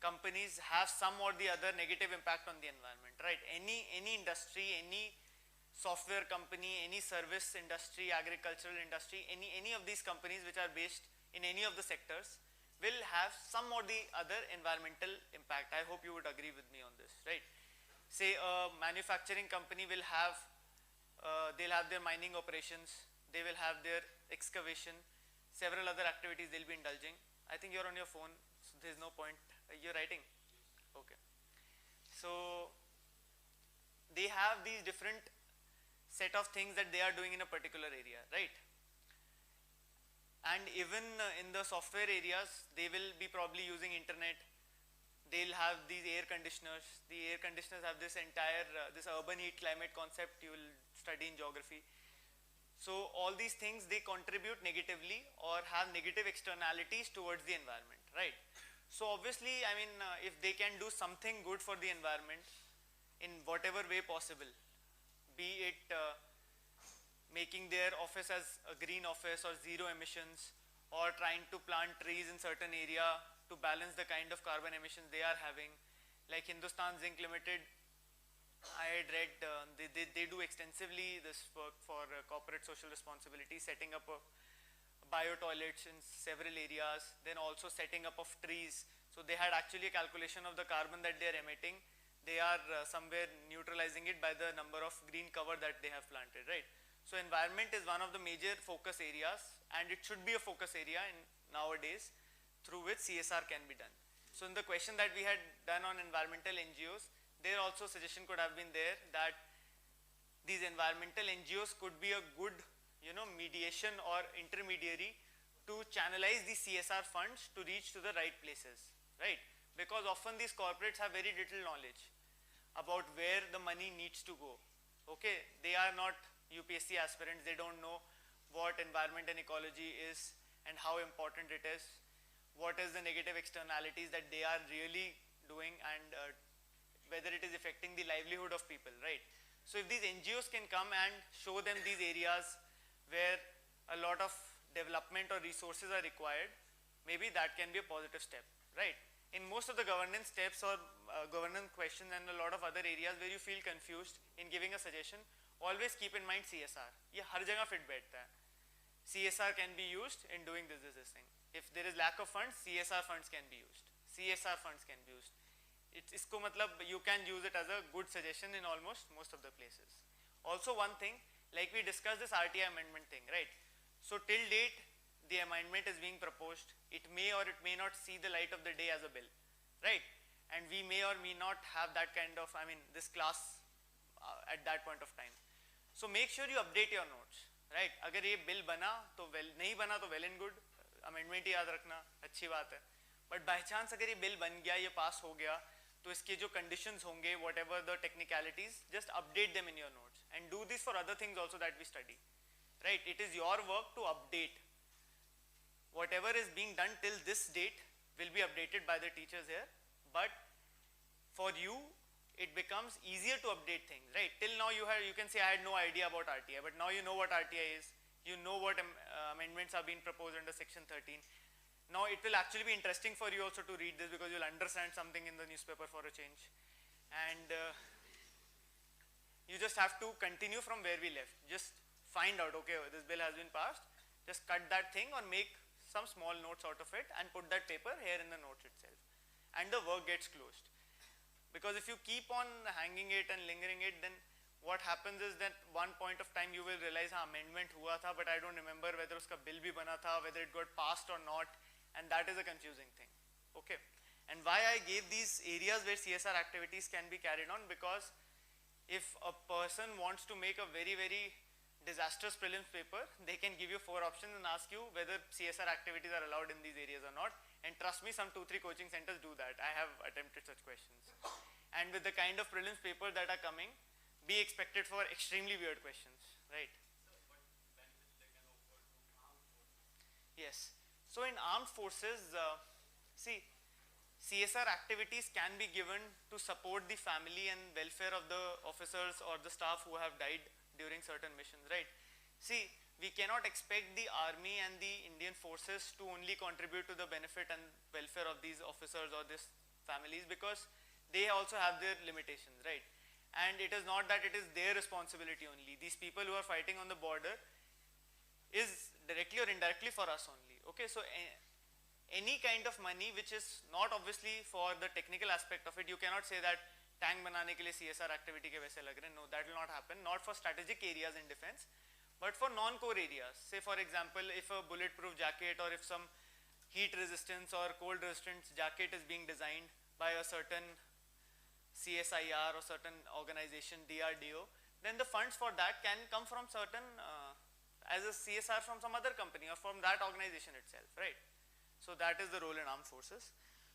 companies have some or the other negative impact on the environment, right? Any industry, any software company, any service industry, agricultural industry, any of these companies which are based in any of the sectors will have some or the other environmental impact. I hope you would agree with me on this, right? Say a manufacturing company will have, they'll have their mining operations, they will have their excavation, several other activities they'll be indulging. I think you're on your phone, so there's no point. You're writing? Okay. So they have these different set of things that they are doing in a particular area, right? And even in the software areas, they will be probably using internet. They'll have these air conditioners. The air conditioners have this entire, this urban heat climate concept you will study in geography. So all these things, they contribute negatively or have negative externalities towards the environment, right? So obviously, I mean, if they can do something good for the environment in whatever way possible, be it making their office as a green office or zero emissions, or trying to plant trees in certain area to balance the kind of carbon emissions they are having. Like Hindustan Zinc Limited, I had read they do extensively this work for corporate social responsibility, setting up bio toilets in several areas, then also setting up of trees. So they had actually a calculation of the carbon that they are emitting. They are somewhere neutralizing it by the number of green cover that they have planted, right? So environment is one of the major focus areas, and it should be a focus area in nowadays through which CSR can be done. So in the question that we had done on environmental NGOs, there also suggestion could have been there that these environmental NGOs could be a good, mediation or intermediary to channelize the CSR funds to reach to the right places, right? Because often these corporates have very little knowledge about where the money needs to go. Okay, they are not UPSC aspirants, they don't know what environment and ecology is and how important it is, what is the negative externalities that they are really doing, and whether it is affecting the livelihood of people, right? So if these NGOs can come and show them these areas where a lot of development or resources are required, maybe that can be a positive step, right? In most of the governance steps or governance questions and a lot of other areas where you feel confused in giving a suggestion, always keep in mind CSR. ये हर जगह fit बैठता है. CSR can be used in doing this thing. If there is lack of funds, CSR funds can be used. CSR funds can be used. इसको मतलब you can use it as a good suggestion in almost most of the places. Also one thing, like we discussed this RTI amendment thing, right? So till date, the amendment is being proposed. It may or it may not see the light of the day as a bill, right? And we may or may not have that kind of, this class at that point of time. So make sure you update your notes, right? अगर ये bill बना तो well, नहीं बना तो well and good, amendment ही याद रखना, अच्छी बात है. But by chance अगर ये bill बन गया, ये pass हो गया, तो इसके जो conditions होंगे, whatever the technicalities, just update them in your notes. And do this for other things also that we study, right? It is your work to update. Whatever is being done till this date will be updated by the teachers here, but for you, it becomes easier to update things, right? Till now you can say I had no idea about RTI, but now you know what RTI is, you know what amendments are being proposed under section 13. Now it will actually be interesting for you also to read this because you'll understand something in the newspaper for a change. And you just have to continue from where we left. Just find out, okay, this bill has been passed, just cut that thing or make some small notes out of it and put that paper here in the notes itself. And the work gets closed. Because if you keep on hanging it and lingering it, then what happens is that one point of time you will realize amendment hua tha, but I don't remember whether uska bill bhi bana tha, whether it got passed or not, and that is a confusing thing. Okay. And why I gave these areas where CSR activities can be carried on, because if a person wants to make a very, very disastrous prelims paper, they can give you 4 options and ask you whether CSR activities are allowed in these areas or not. And trust me, some 2-3 coaching centers do that. I have attempted such questions. And with the kind of prelims paper that are coming, be expected for extremely weird questions, right? Sir, what benefits they can offer to armed forces? Yes. So in armed forces, see, CSR activities can be given to support the family and welfare of the officers or the staff who have died during certain missions, right? See, we cannot expect the army and the Indian forces to only contribute to the benefit and welfare of these officers or these families, because they also have their limitations, right? And it is not that it is their responsibility only. These people who are fighting on the border, is directly or indirectly for us only. Okay, so any kind of money which is not obviously for the technical aspect of it, you cannot say that tank banane ke liye CSR activity ke वैसे लग रहे हैं. No, that will not happen. Not for strategic areas in defense, but for non-core areas. Say for example, if a bulletproof jacket or if some heat resistance or cold resistance jacket is being designed by a certain CSIR or certain organization, DRDO, then the funds for that can come from certain as a CSR from some other company or from that organization itself, right? So that is the role in armed forces.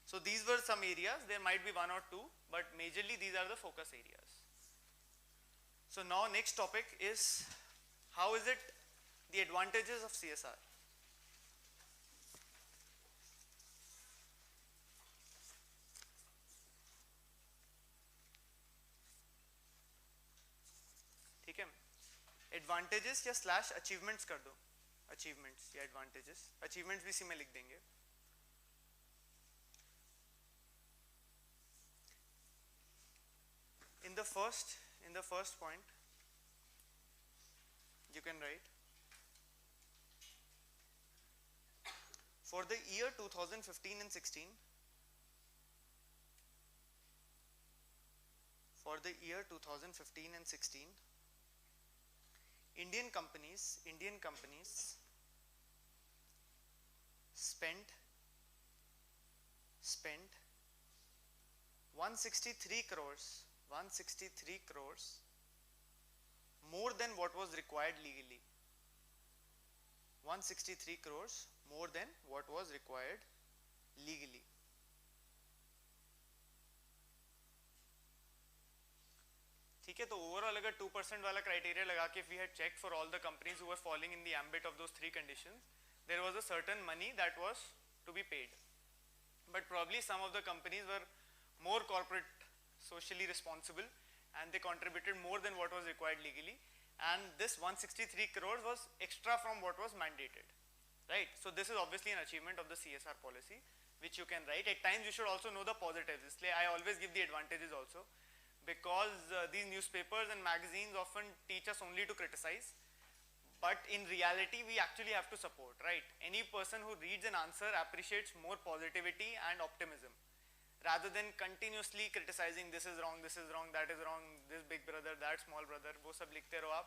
So these were some areas. There might be one or two, but majorly these are the focus areas. So now next topic is, how is it the advantages of CSR? ठीक है, advantages या slash achievements कर दो, achievements या advantages, achievements भी इसी में लिख देंगे. In the first point, you can write, for the year 2015 and 16, for the year 2015 and 16, Indian companies spent 163 crores more than what was required legally. 163 crores more than what was required legally. ठीक है, तो overall अगर 2% वाला criteria लगा के if we had checked for all the companies who were falling in the ambit of those three conditions, there was a certain money that was to be paid. But probably some of the companies were more corporate socially responsible and they contributed more than what was required legally, and this 163 crores was extra from what was mandated, right? So this is obviously an achievement of the CSR policy which you can write. At times you should also know the positives. Isliye I always give the advantages also, because these newspapers and magazines often teach us only to criticize, but in reality we actually have to support, right? Any person who reads an answer appreciates more positivity and optimism rather than continuously criticizing, this is wrong, that is wrong, this big brother, that small brother, wo sab likhte raho aap.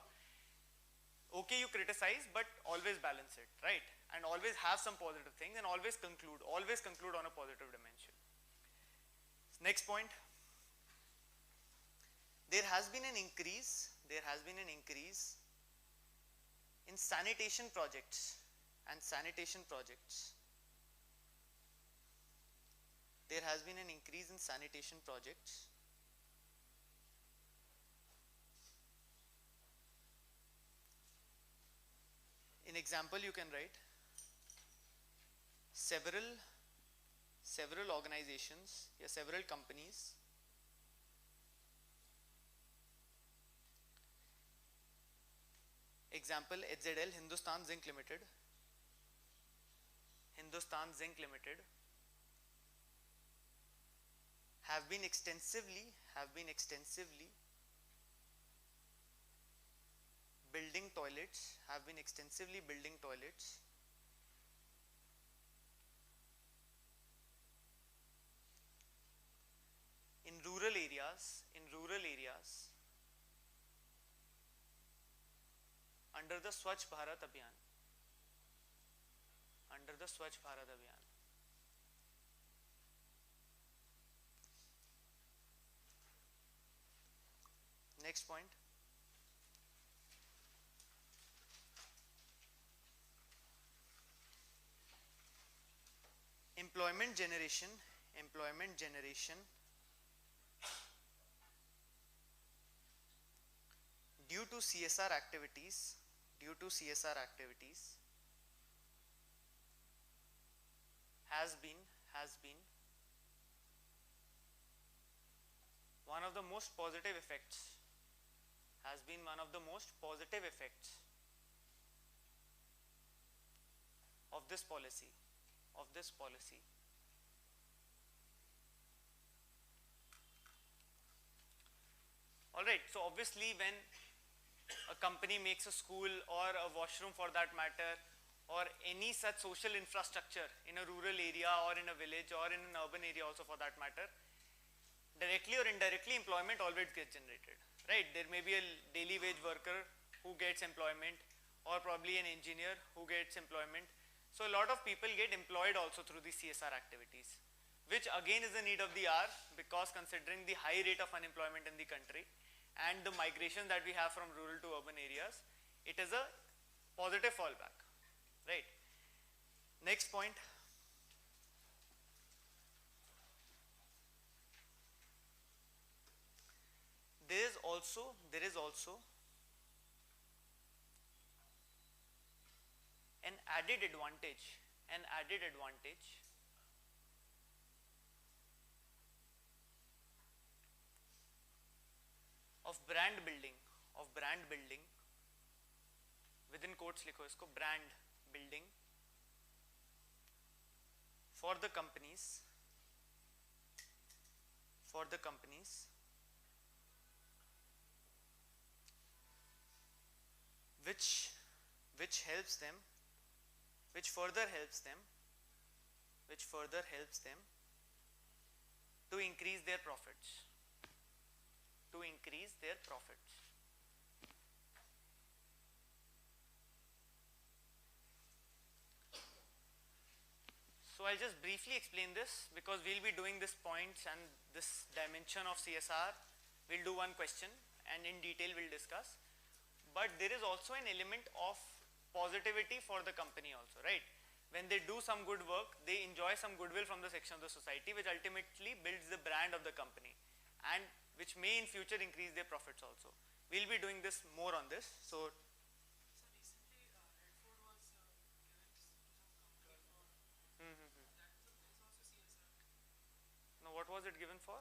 Okay, you criticize, but always balance it, right? And always have some positive things and always conclude on a positive dimension. Next point, there has been an increase in sanitation projects and sanitation projects. There has been an increase in sanitation projects. In example, you can write several organizations, yeah, several companies example HZL, Hindustan Zinc Limited have been extensively building toilets, in rural areas under the Swachh Bharat Abhiyan. Next point, employment generation due to CSR activities has been one of the most positive effects of this policy. All right, so obviously when a company makes a school or a washroom for that matter, or any such social infrastructure in a rural area or in a village or in an urban area also for that matter, directly or indirectly employment always gets generated, right? There may be a daily wage worker who gets employment, or probably an engineer who gets employment. So a lot of people get employed also through these CSR activities, which again is the need of the hour, because considering the high rate of unemployment in the country and the migration that we have from rural to urban areas, it is a positive fallback, right? Next point. There is also an added advantage, of brand building, within quotes लिखो इसको, brand building for the companies, which helps them, which further helps them to increase their profits, So I'll just briefly explain this, because we'll be doing this points and this dimension of CSR. We'll do one question and in detail we'll discuss. But there is also an element of positivity for the company also, right? When they do some good work, they enjoy some goodwill from the section of the society, which ultimately builds the brand of the company, and which may in future increase their profits also. We'll be doing this more on this. So now what was it given for?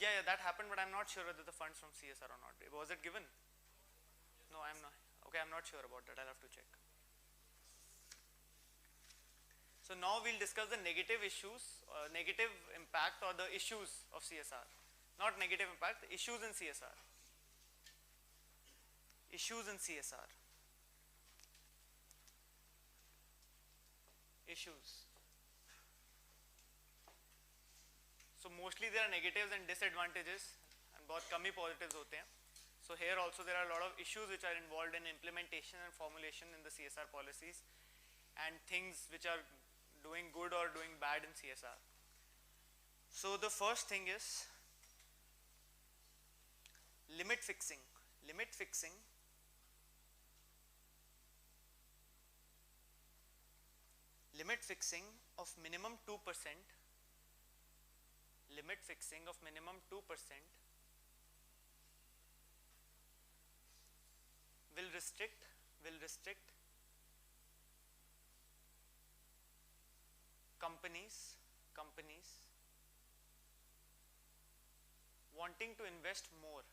Yeah, that happened, but I'm not sure whether the funds from CSR or not. Was it given? No, I'm not. Okay, I'm not sure about that. I'll have to check. So now we'll discuss the negative issues, negative impact or the issues of CSR. Not negative impact, issues in CSR. Issues in CSR. Issues. So mostly there are negatives and disadvantages, and बहुत कम ही positives होते हैं. So here also there are a lot of issues which are involved in implementation and formulation in the CSR policies, and things which are doing good or doing bad in CSR. So the first thing is limit fixing. Limit fixing of minimum 2%, will restrict companies wanting to invest more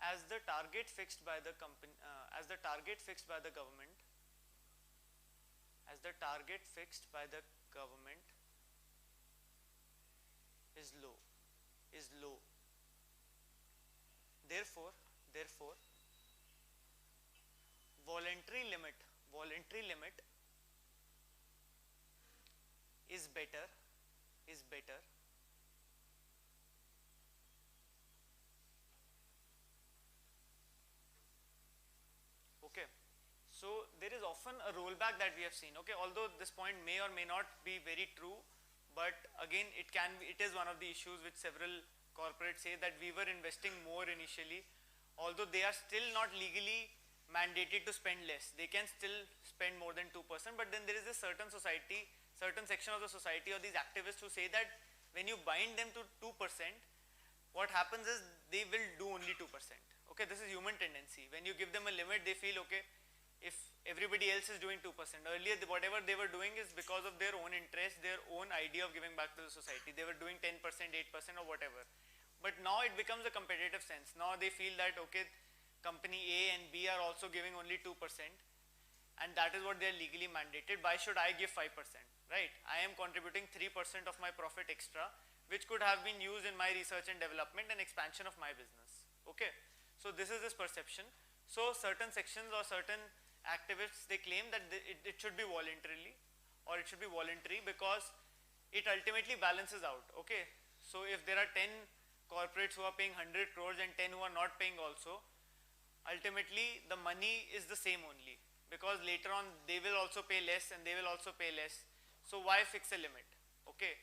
as the target fixed by the government is low. Therefore voluntary limit is better. Okay, so there is often a rollback that we have seen. Okay, although this point may or may not be very true, but again it is one of the issues which several corporates say, that we were investing more initially, although they are still not legally mandated to spend less. They can still spend more than 2%, but then there is a certain section of the society, or these activists who say that when you bind them to 2%, what happens is they will do only 2%. Okay, this is human tendency. When you give them a limit, they feel, okay, if everybody else is doing 2%, earlier whatever they were doing is because of their own interest, their own idea of giving back to the society. They were doing 10%, 8% or whatever. But now it becomes a competitive sense. Now they feel that, okay, company A and B are also giving only 2%, and that is what they are legally mandated. Why should I give 5%, right? I am contributing 3% of my profit extra, which could have been used in my research and development and expansion of my business. Okay, so this is this perception. So certain sections or certain activists, they claim that it should be voluntarily, or it should be voluntary, because it ultimately balances out. Okay, so if there are 10 corporates who are paying 100 crores and 10 who are not paying also, ultimately the money is the same only, because later on they will also pay less and they will also pay less. So why fix a limit? Okay,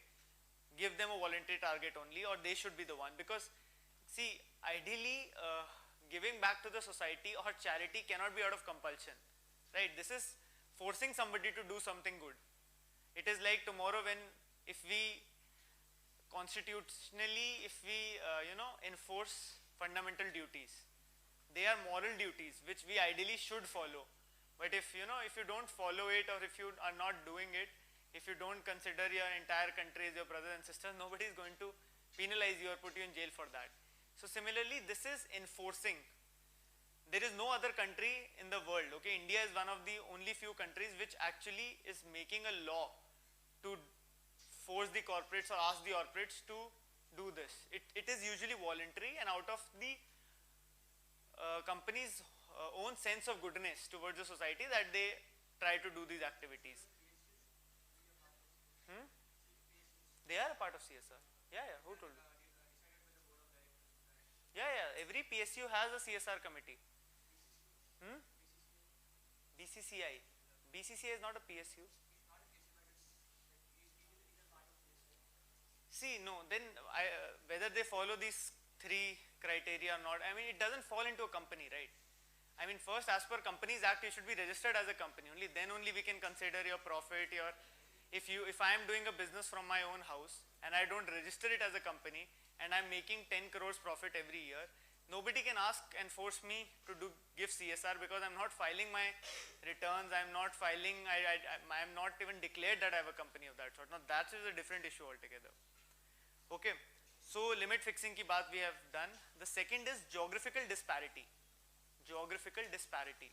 give them a voluntary target only, or they should be the one. Because see, ideally giving back to the society or charity cannot be out of compulsion, right? This is forcing somebody to do something good. It is like tomorrow when, if we constitutionally, if we enforce fundamental duties, they are moral duties which we ideally should follow. But if you don't follow it, or if you are not doing it, if you don't consider your entire country as your brothers and sisters, nobody is going to penalize you or put you in jail for that. So similarly, this is enforcing. There is no other country in the world, okay, India is one of the only few countries which actually is making a law to force the corporates or ask the corporates to do this. It is usually voluntary and out of the company's own sense of goodness towards the society that they try to do these activities. They are a part of CSR. Yeah, who told you? Yeah, every PSU has a CSR committee. BCCI. BCCI is not a PSU. See, no, then whether they follow these 3 criteria or not, I mean, it doesn't fall into a company, right? I mean, first, as per Companies Act, you should be registered as a company. Only then only we can consider your profit, your, if I am doing a business from my own house and I don't register it as a company and I'm making 10 crores profit every year, nobody can ask and force me to give CSR, because I'm not filing my returns, I'm not filing, I'm not even declared that I have a company of that sort. Now that is a different issue altogether. Okay, so limit fixing ki baat we have done. The second is geographical disparity. Geographical disparity.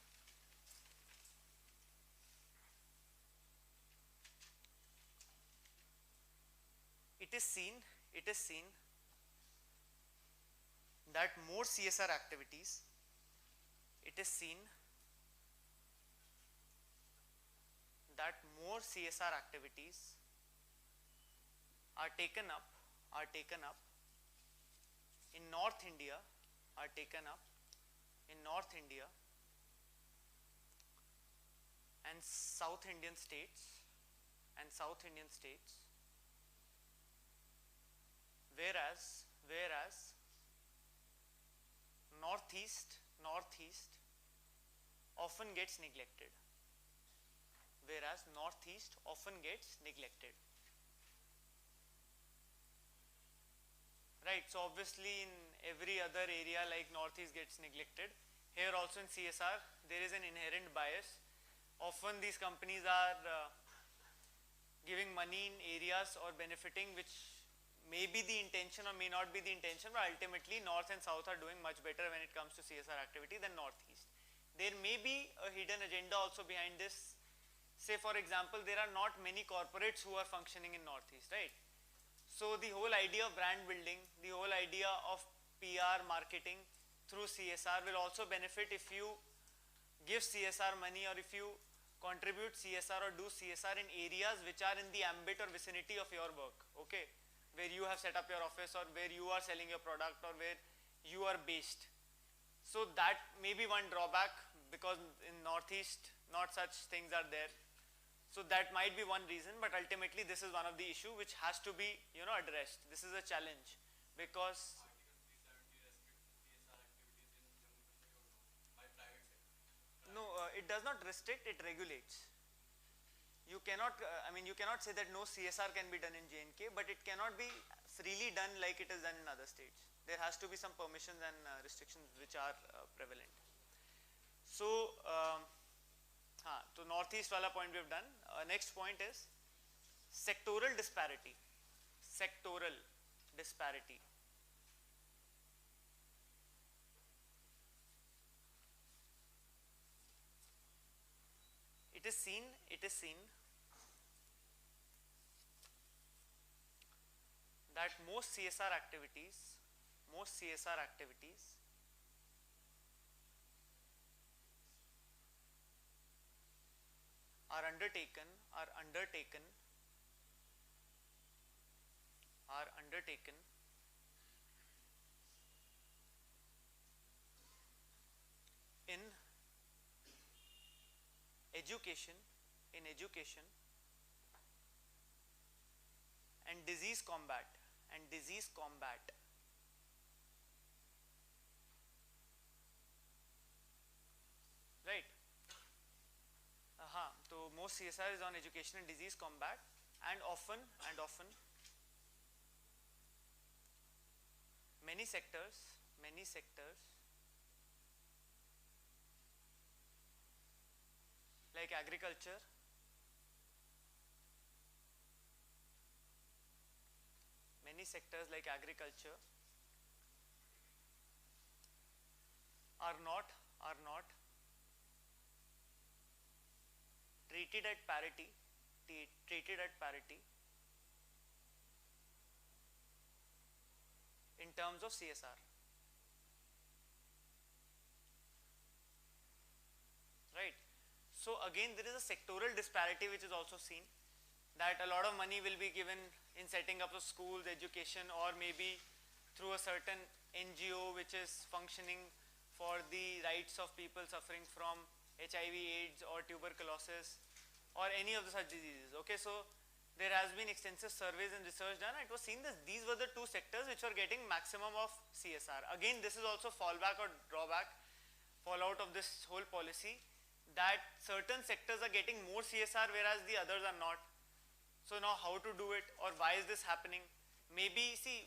It is seen that more CSR activities, it is seen that more CSR activities are taken up in North India, and South Indian states, whereas Northeast often gets neglected. Right, so obviously in every other area like Northeast gets neglected, here also in CSR there is an inherent bias. Often these companies are giving money in areas or benefiting which may be the intention or may not be the intention, but ultimately North and South are doing much better when it comes to CSR activity than Northeast. There may be a hidden agenda also behind this. Say for example, there are not many corporates who are functioning in Northeast, right? So the whole idea of brand building, the whole idea of PR marketing through CSR will also benefit if you give CSR money, or if you contribute CSR or do CSR in areas which are in the ambit or vicinity of your work, okay, where you have set up your office or where you are selling your product or where you are based. So that may be one drawback, because in Northeast not such things are there. So that might be one reason, but ultimately this is one of the issue which has to be addressed. This is a challenge, because no, it does not restrict, it regulates. You cannot, you cannot say that no CSR can be done in J&K, but it cannot be freely done like it is done in other states. There has to be some permissions and restrictions which are prevalent. So, so Northeast wala point we have done. Next point is sectoral disparity. Sectoral disparity. it is seen that most CSR activities are undertaken in education and disease combat right. So most CSR is on education and disease combat, and often many sectors like agriculture, are not treated at parity in terms of CSR, right? So again, there is a sectoral disparity which is also seen, that a lot of money will be given in setting up of schools, education, or maybe through a certain NGO which is functioning for the rights of people suffering from HIV, AIDS, or tuberculosis, or any of the such diseases. Okay, so there has been extensive surveys and research done. It was seen that these were the two sectors which were getting maximum of CSR. Again, this is also fallback or drawback, fallout of this whole policy, that certain sectors are getting more CSR whereas the others are not. So now how to do it, or why is this happening? Maybe, see,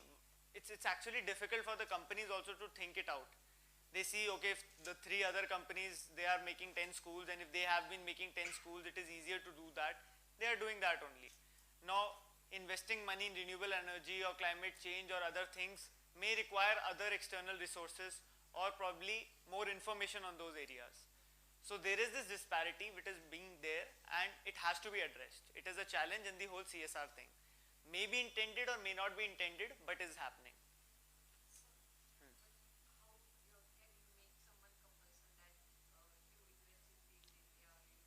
it's actually difficult for the companies also to think it out. They see, okay, if the 3 other companies, they are making 10 schools, and if they have been making 10 schools, it is easier to do that. They are doing that only. Now, investing money in renewable energy or climate change or other things may require other external resources or probably more information on those areas. So there is this disparity which is being there, and it has to be addressed. It is a challenge in the whole CSR thing. May be intended or may not be intended, but is happening.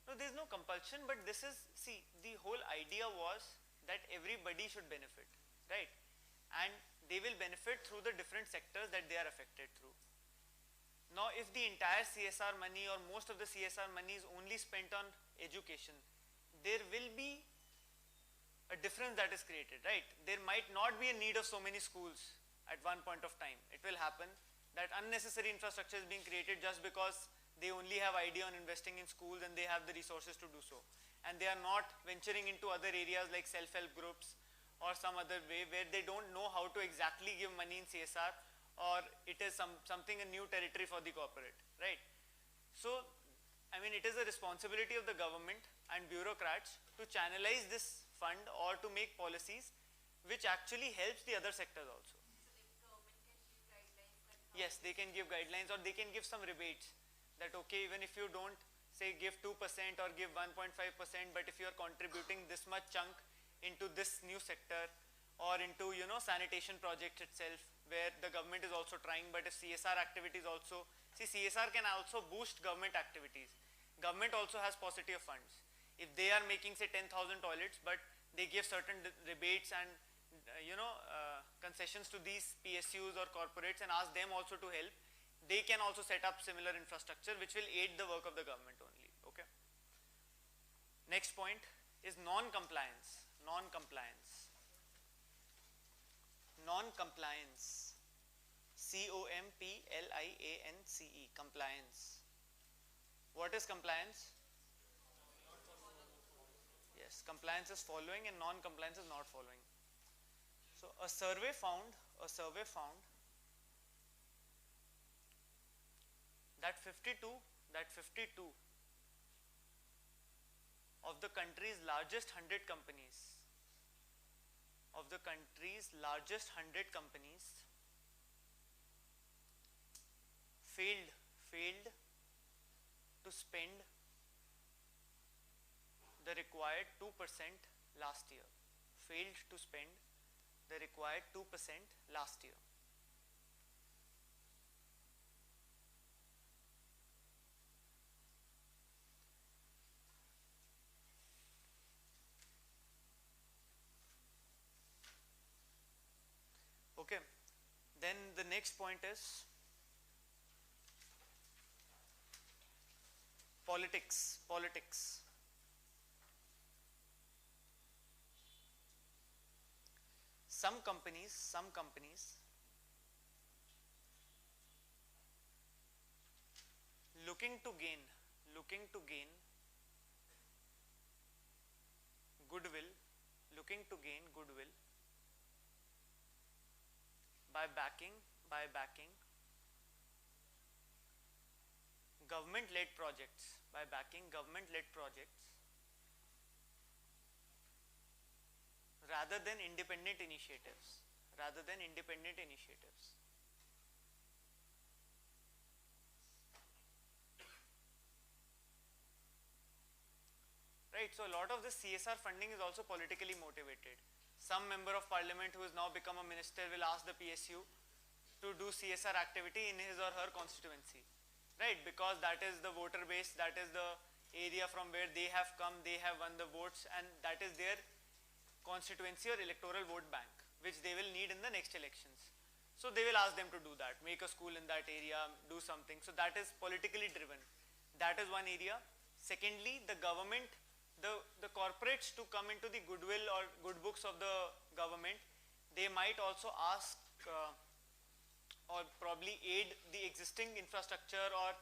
No, there is no compulsion, but this is, see, the whole idea was that everybody should benefit, right? And they will benefit through the different sectors that they are affected through. Now, if the entire CSR money or most of the CSR money is only spent on education, there will be a difference that is created, right? There might not be a need of so many schools at one point of time. It will happen that unnecessary infrastructure is being created just because they only have idea on investing in schools and they have the resources to do so. And they are not venturing into other areas like self-help groups or some other way where they don't know how to exactly give money in CSR, or it is something a new territory for the corporate, right? So, I mean, it is a responsibility of the government and bureaucrats to channelize this fund or to make policies which actually helps the other sectors also. Yes, they can give guidelines, or they can give some rebates, that okay, even if you don't say give 2% or give 1.5%, but if you are contributing this much chunk into this new sector or into, you know, sanitation project itself, where the government is also trying, but if CSR activities also, see, CSR can also boost government activities. Government also has paucity of funds. If they are making, say, 10,000 toilets, but they give certain rebates and concessions to these PSUs or corporates and ask them also to help, they can also set up similar infrastructure which will aid the work of the government only. Okay. Next point is non-compliance. COMPLIANCE, compliance. What is compliance? Yes, compliance is following and non-compliance is not following. So a survey found that 52 of the country's largest 100 companies failed to spend the required 2% last year. Failed to spend the required 2% last year. Okay, then the next point is politics. Some companies looking to gain goodwill, by backing government-led projects, rather than independent initiatives. Right, so a lot of this CSR funding is also politically motivated. Some member of parliament who has now become a minister will ask the PSU to do CSR activity in his or her constituency, right? Because that is the voter base, that is the area from where they have come, they have won the votes, and that is their constituency or electoral vote bank, which they will need in the next elections. So they will ask them to do that, make a school in that area, do something. So that is politically driven. That is one area. Secondly, the government, the corporates to come into the goodwill or good books of the government, they might also ask or probably aid the existing infrastructure or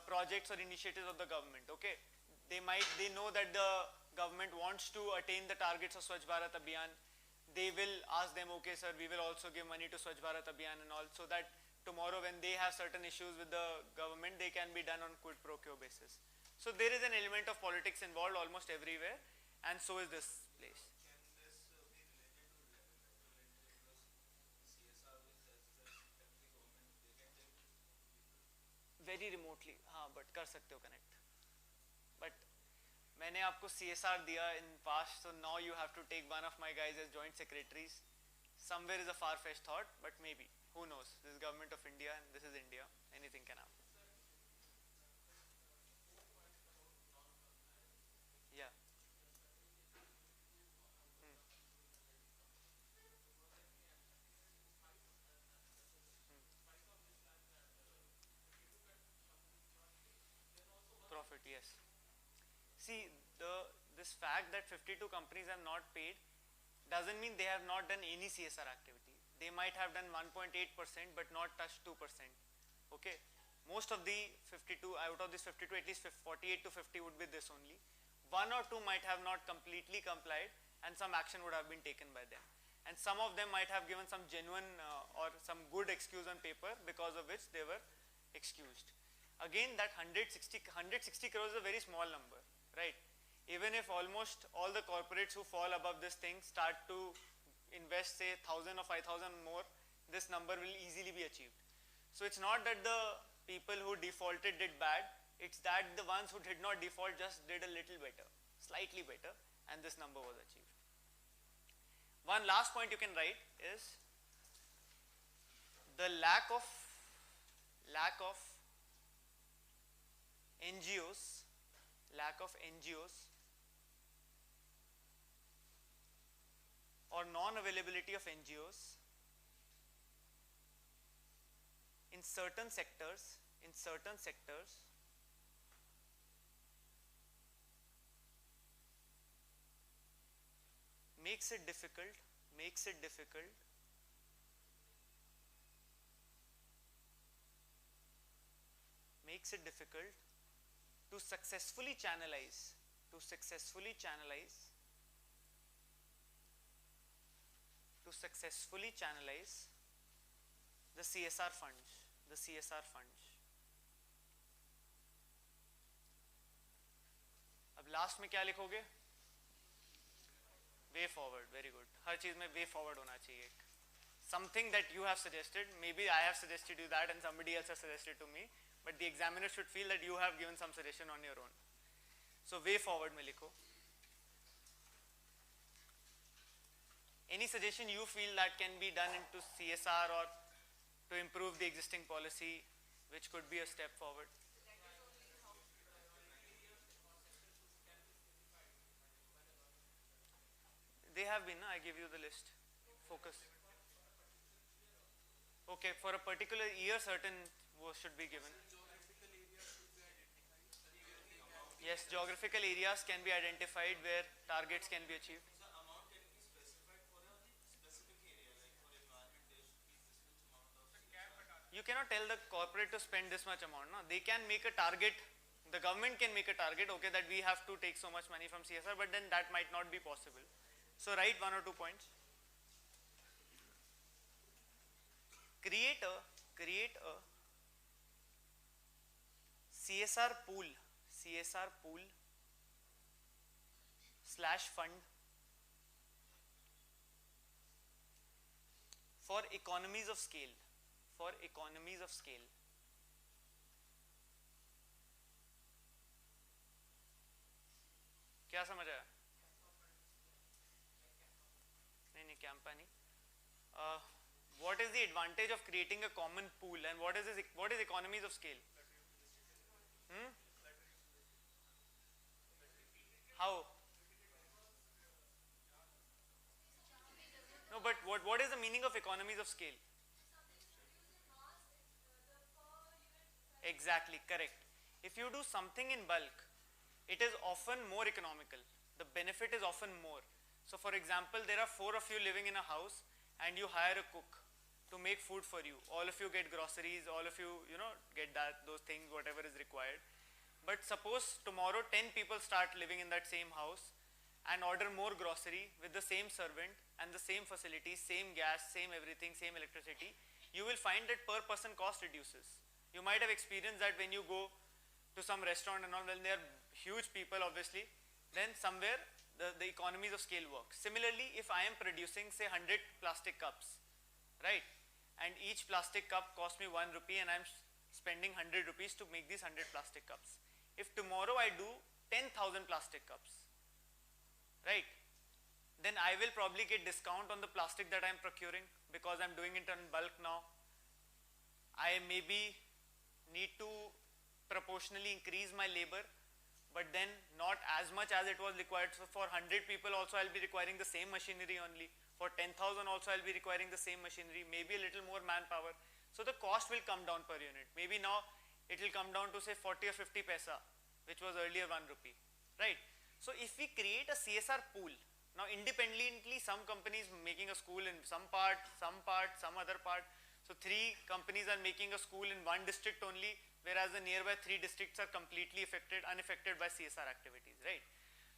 projects or initiatives of the government. Okay, they know that the government wants to attain the targets of Swachh Bharat Abhiyan. They will ask them, okay sir, we will also give money to Swachh Bharat Abhiyan and all, so that tomorrow when they have certain issues with the government, they can be done on quid pro quo basis. So there is an element of politics involved almost everywhere, and so is this place. Can this be related to CSR with as the country government, they can take people? Very remotely, हाँ, but कर सकते हो connect. But मैंने आपको CSR दिया in past, so now you have to take one of my guys as joint secretaries. Somewhere is a far-fetched thought, but maybe, who knows? This is government of India and this is India. Anything can happen. Yeah. Profit, yes. See, this fact that 52 companies have not paid doesn't mean they have not done any CSR activity. They might have done 1.8% but not touched 2%. Okay, most of the 52, out of this 52, at least 48 to 50 would be this only. One or two might have not completely complied and some action would have been taken by them. And some of them might have given some genuine or some good excuse on paper, because of which they were excused. Again, that 160 crores is a very small number, right? Even if almost all the corporates who fall above this thing start to invest say 1,000 or 5,000 more, this number will easily be achieved. So it's not that the people who defaulted did bad, it's that the ones who did not default just did a little better, slightly better, and this number was achieved. One last point you can write is the lack of NGOs or non-availability of NGOs in certain sectors makes it difficult to successfully channelize the CSR funds. अब last में क्या लिखोगे? Way forward. Very good. हर चीज में way forward होना चाहिए. Something that you have suggested, maybe I have suggested you that and somebody else has suggested to me, but the examiner should feel that you have given some suggestion on your own. So way forward में लिखो. Any suggestion you feel that can be done into CSR or to improve the existing policy, which could be a step forward? They have been, no? I give you the list. Focus. Okay, for a particular year, certain should be given. Yes, geographical areas can be identified where targets can be achieved. So amount can be specified for a specific area, like for environment there should be this much amount of CSR. You cannot tell the corporate to spend this much amount. No? They can make a target. The government can make a target, okay, that we have to take so much money from CSR, but then that might not be possible. So write 1 or 2 points. Create a CSR pool / fund for economies of scale. क्या समझ आया? नहीं कैंपा नहीं. What is the advantage of creating a common pool, and what is economies of scale? How? No, but what is the meaning of economies of scale? Exactly, correct. If you do something in bulk, it is often more economical. The benefit is often more. So for example, there are 4 of you living in a house and you hire a cook to make food for you. All of you get groceries, all of you, get those things, whatever is required. But suppose tomorrow 10 people start living in that same house and order more grocery with the same servant and the same facilities, same gas, same everything, same electricity. You will find that per person cost reduces. You might have experienced that when you go to some restaurant and all, when they are huge people obviously, then somewhere the economies of scale work. Similarly, if I am producing say 100 plastic cups, right, and each plastic cup costs me 1 rupee and I am spending 100 rupees to make these 100 plastic cups. If tomorrow I do 10,000 plastic cups, right, then I will probably get discount on the plastic that I am procuring because I am doing it in bulk now. I maybe need to proportionally increase my labor, but then not as much as it was required. So for 100 people also I will be requiring the same machinery only. For 10,000 also I will be requiring the same machinery, maybe a little more manpower. So the cost will come down per unit. Maybe now it will come down to say 40 or 50 paisa, which was earlier 1 rupee, right? So if we create a CSR pool, now independently some companies making a school in some part, some other part. So 3 companies are making a school in 1 district only, whereas the nearby 3 districts are completely unaffected by CSR activities, right?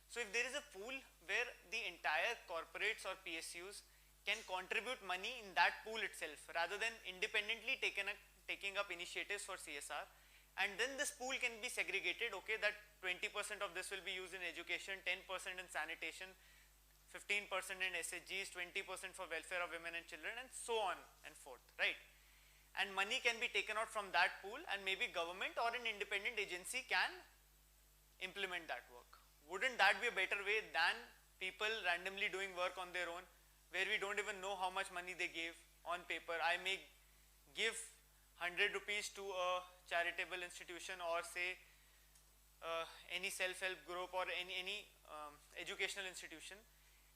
So if there is a pool where the entire corporates or PSUs can contribute money in that pool itself, rather than independently taking up initiatives for CSR, and then this pool can be segregated, okay, that 20% of this will be used in education, 10% in sanitation, 15% in SHGs, 20% for welfare of women and children, and so on and forth, right? And money can be taken out from that pool, and maybe government or an independent agency can implement that work. Wouldn't that be a better way than people randomly doing work on their own, where we don't even know how much money they gave on paper? I may give 100 rupees to a charitable institution, or say any self-help group or any educational institution,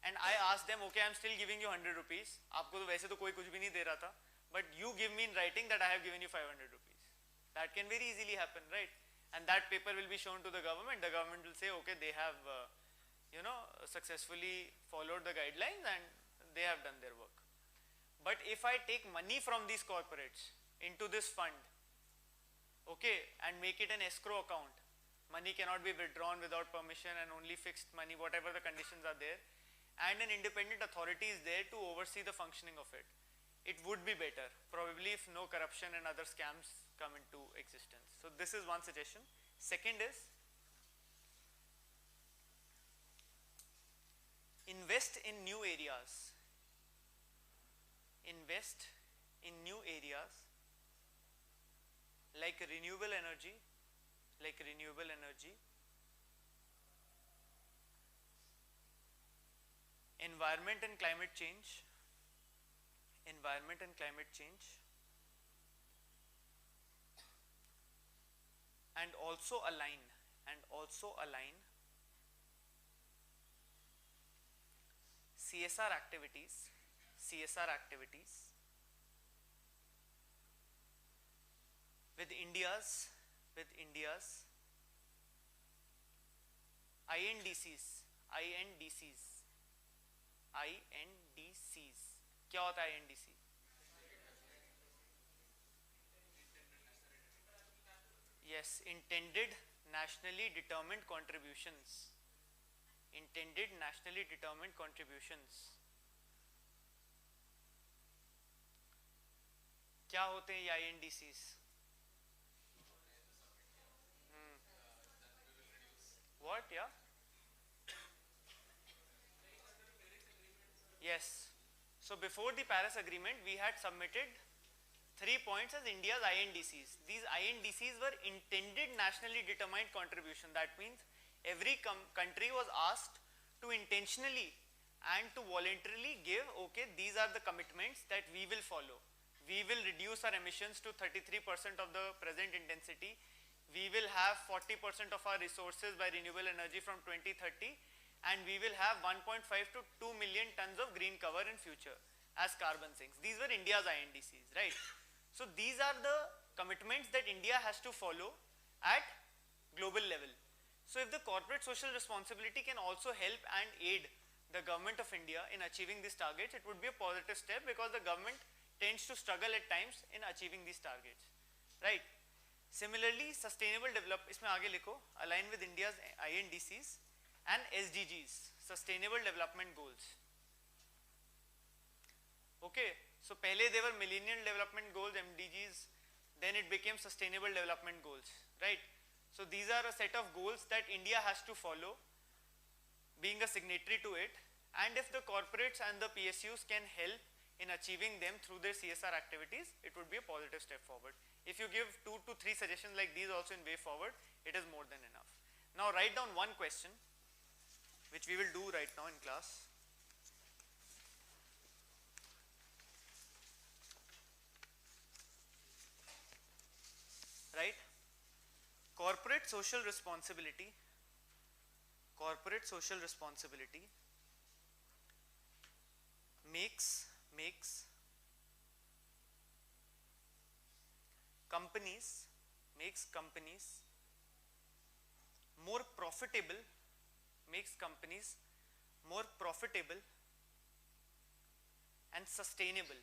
and I ask them, okay, I am still giving you 100 rupees, आपको तो वैसे तो कोई कुछ भी नहीं दे रहा था, but you give me in writing that I have given you 500 rupees. That can very easily happen, right? And that paper will be shown to the government. The government will say, okay, they have successfully followed the guidelines and they have done their work. But if I take money from these corporates into this fund, okay, and make it an escrow account, money cannot be withdrawn without permission and only fixed money, whatever the conditions are there, and an independent authority is there to oversee the functioning of it, it would be better, probably, if no corruption and other scams come into existence. So this is one suggestion. Second is, invest in new areas. Invest in new areas like renewable energy, environment and climate change, environment and climate change, and also align CSR activities with India's INDCs. क्या होता है INDC? Yes, intended nationally determined contributions. Intended nationally determined contributions. क्या होते हैं ये INDCs? What? Yeah. Yes. So before the Paris Agreement, we had submitted 3 points as India's INDCs. These INDCs were intended nationally determined contribution. That means every country was asked to intentionally and to voluntarily give, okay, these are the commitments that we will follow. We will reduce our emissions to 33% of the present intensity. We will have 40% of our resources by renewable energy from 2030, and we will have 1.5 to 2 million tons of green cover in future as carbon sinks. These were India's INDCs, right? So these are the commitments that India has to follow at global level. So if the corporate social responsibility can also help and aid the government of India in achieving these targets, it would be a positive step, because the government tends to struggle at times in achieving these targets, right? Similarly, sustainable development, इसमें आगे लिखो, align with India's INDCs and SDGs, Sustainable Development Goals. Okay, so पहले they were Millennium Development Goals, MDGs, then it became Sustainable Development Goals, right? So these are a set of goals that India has to follow, being a signatory to it, and if the corporates and the PSUs can help in achieving them through their CSR activities, it would be a positive step forward. If you give 2 to 3 suggestions like these also in way forward, it is more than enough. Now write down one question, which we will do right now in class. Right? Corporate social responsibility makes companies more profitable and sustainable.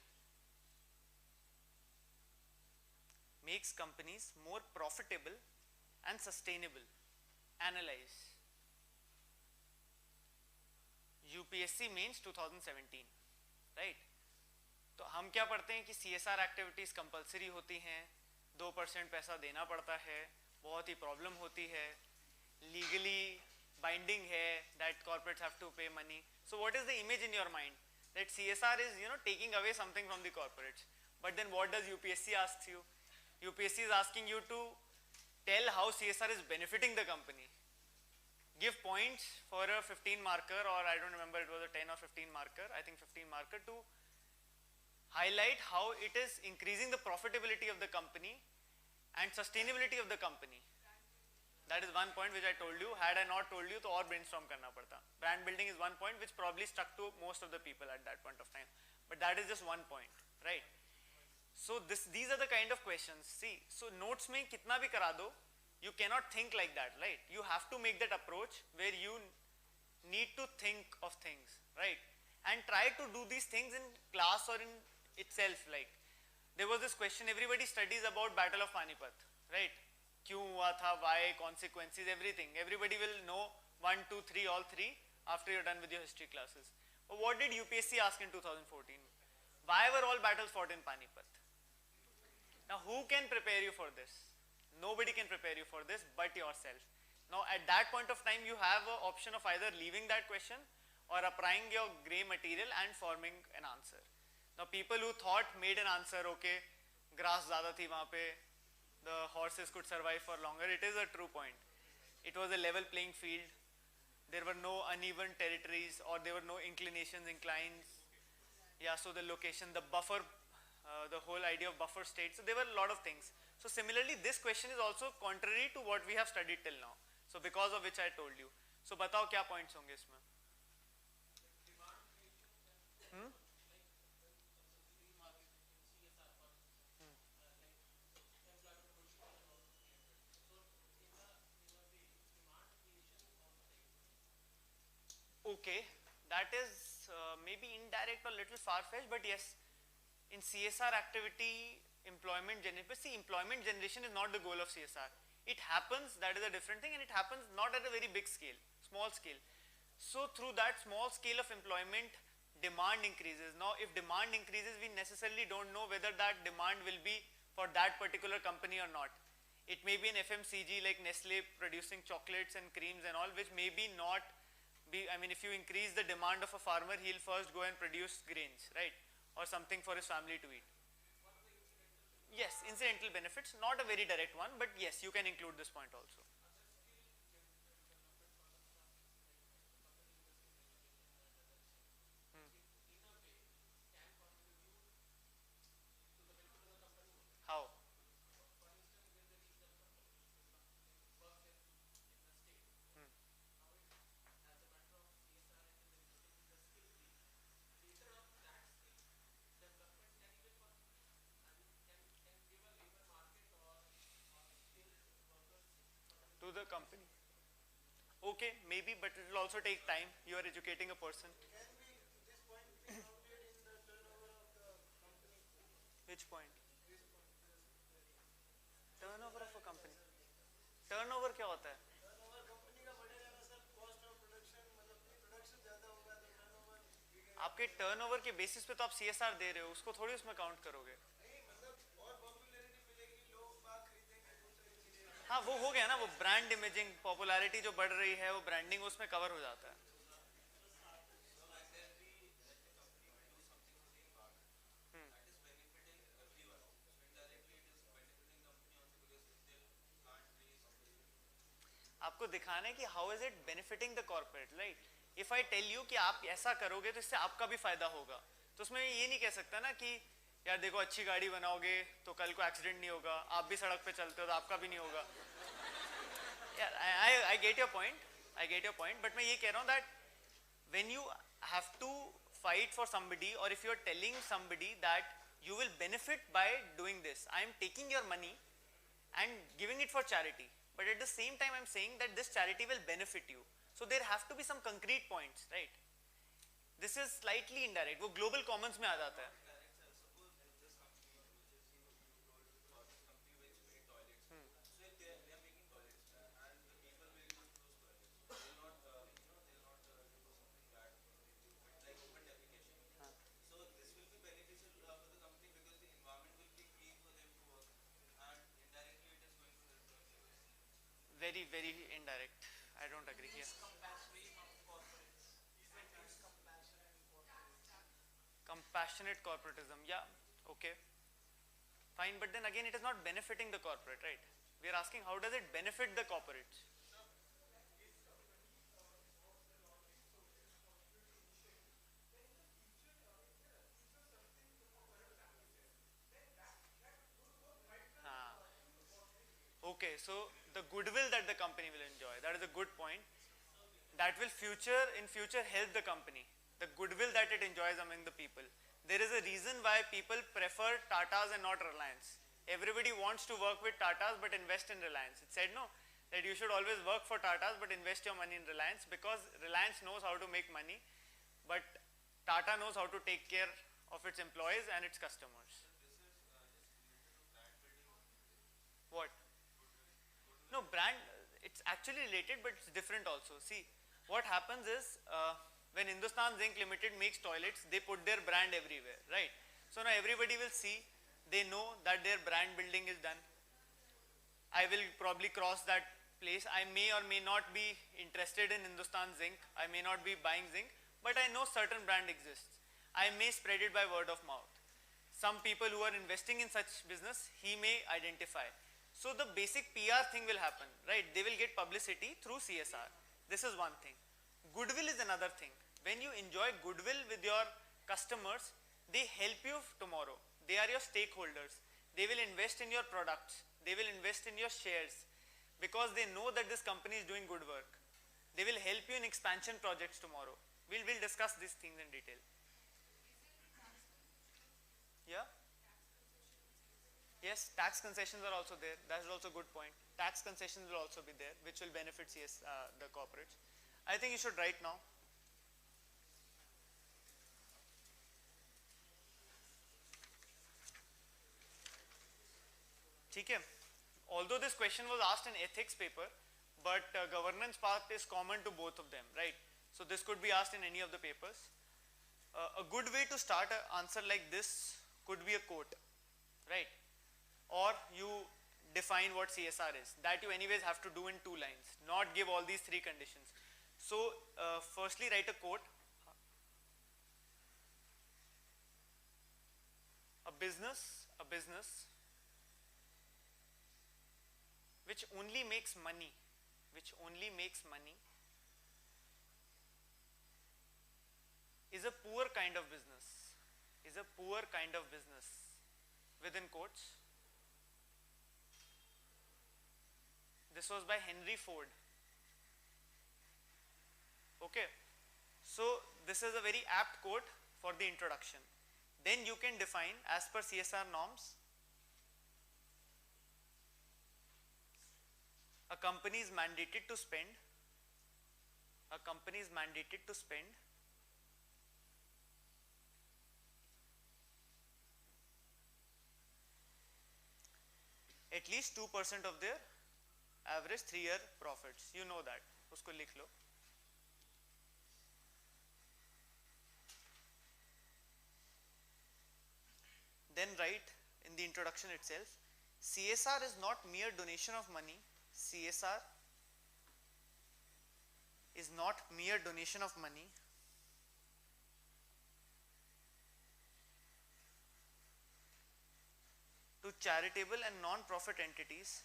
Makes companies more profitable and sustainable. Analyze. UPSC means 2017, right? तो हम क्या पढ़ते हैं कि CSR activities compulsory होती हैं, 2% पैसा देना पड़ता है, बहुत ही प्रॉब्लम होती है, लीगली बाइंडिंग है, that corporates have to pay money. So what is the image in your mind? That CSR is, taking away something from the corporates. But then what does UPSC ask you? UPSC is asking you to tell how CSR is benefiting the company. Give points for a 15 marker, or I don't remember, it was a 10 or 15 marker, I think 15 marker, to highlight how it is increasing the profitability of the company and sustainability of the company. That is one point which I told you. Had I not told you, तो और brainstorm करना पड़ता. Brand building is one point which probably stuck to most of the people at that point of time. But that is just one point, right? So these are the kind of questions. See, so notes में कितना भी करा दो, you cannot think like that, right? You have to make that approach where you need to think of things, right? And try to do these things in class or in itself. Like there was this question, everybody studies about Battle of Panipat, right? क्यों हुआ था, why, consequences, everything. Everybody will know 1, 2, 3, all 3 after you're done with your history classes. But what did UPSC ask in 2014? Why were all battles fought in Panipat? Now who can prepare you for this? Nobody can prepare you for this but yourself. Now at that point of time you have an option of either leaving that question or applying your grey material and forming an answer. Now people who thought made an answer, okay, grass ज़्यादा थी वहाँ पे, the horses could survive for longer. It is a true point. It was a level playing field. there were no uneven territories, or there were no inclinations, inclines. Yeah, so the location, the buffer, the whole idea of buffer state. So there were a lot of things. So similarly, this question is also contrary to what we have studied till now. So because of which I told you. So बताओ क्या points होंगे इसमें? Hmm? Okay, that is maybe indirect or little far-fetched, but yes, in CSR activity, employment generation. But see, employment generation is not the goal of CSR. It happens, that is a different thing, and it happens not at a very big scale, small scale. So through that small scale of employment, demand increases. Now, if demand increases, we necessarily don't know whether that demand will be for that particular company or not. It may be an FMCG like Nestle producing chocolates and creams and all, which may be not be, I mean, if you increase the demand of a farmer, he'll first go and produce grains, right? Or something for his family to eat. Yes, incidental benefits, not a very direct one, but yes, you can include this point also. How? To the company. Okay, maybe, but it will also take time. You are educating a person. Which point? Turnover of a company. Turnover क्या होता है? आपके turnover के basis पे तो आप CSR दे रहे हो, उसको थोड़ी उसमें काउंट करोगे. हाँ, वो हो गया ना, वो ब्रांड इमेजिंग, पॉपुलैरिटी जो बढ़ रही है, वो ब्रांडिंग उसमें कवर हो जाता है. आपको दिखाना है कि how is it benefiting the corporate, right? If I tell you कि आप ऐसा करोगे तो इससे आपका भी फायदा होगा, तो उसमें ये नहीं कह सकता ना कि यार देखो अच्छी गाड़ी बनाओगे तो कल को एक्सीडेंट नहीं होगा, आप भी सड़क पे चलते हो तो आपका भी नहीं होगा. यार I get your point, I get your point, but मैं ये कह रहा हूँ that when you have to fight for somebody, or if you are telling somebody that you will benefit by doing this, I am taking your money and giving it for charity, but at the same time I am saying that this charity will benefit you, so there have to be some concrete points, right? This is slightly indirect, वो global commons में आ जाता है. Very, very indirect. I don't agree here. Compassionate corporatism, yeah, okay, fine, but then again it is not benefiting the corporate, right? We are asking how does it benefit the corporates? Ah, okay, so the goodwill that the company will enjoy, that is a good point. That will in future help the company. The goodwill that it enjoys among the people. There is a reason why people prefer Tatas and not Reliance. Everybody wants to work with Tatas but invest in Reliance. It said no, that you should always work for Tatas but invest your money in Reliance, because Reliance knows how to make money, but Tata knows how to take care of its employees and its customers. What? No, brand, it's actually related but it's different also. See, what happens is when Hindustan Zinc Limited makes toilets, they put their brand everywhere, right? So now everybody will see, they know that their brand building is done. I will probably cross that place. I may or may not be interested in Hindustan Zinc. I may not be buying zinc, but I know certain brand exists. I may spread it by word of mouth. Some people who are investing in such business, he may identify. So the basic PR thing will happen, right? They will get publicity through CSR. This is one thing. Goodwill is another thing. When you enjoy goodwill with your customers, they help you tomorrow. They are your stakeholders. They will invest in your products. They will invest in your shares because they know that this company is doing good work. They will help you in expansion projects tomorrow. We'll discuss these things in detail. Yeah? Yes, tax concessions are also there. That is also a good point. Tax concessions will also be there, which will benefit the corporates. I think you should write now. Okay. Although this question was asked in ethics paper, but governance part is common to both of them, right? So this could be asked in any of the papers. A good way to start an answer like this could be a quote, right? Or you define what CSR is. That you anyways have to do in 2 lines, not give all these 3 conditions. So firstly write a quote. A business which only makes money is a poor kind of business, within quotes. This was by Henry Ford. Okay, so this is a very apt quote for the introduction. Then you can define, as per CSR norms, a company is mandated to spend at least 2% of their average 3-year profits. You know that. Usko likh lo. Then write in the introduction itself, CSR is not mere donation of money. CSR is not mere donation of money, to charitable and non-profit entities,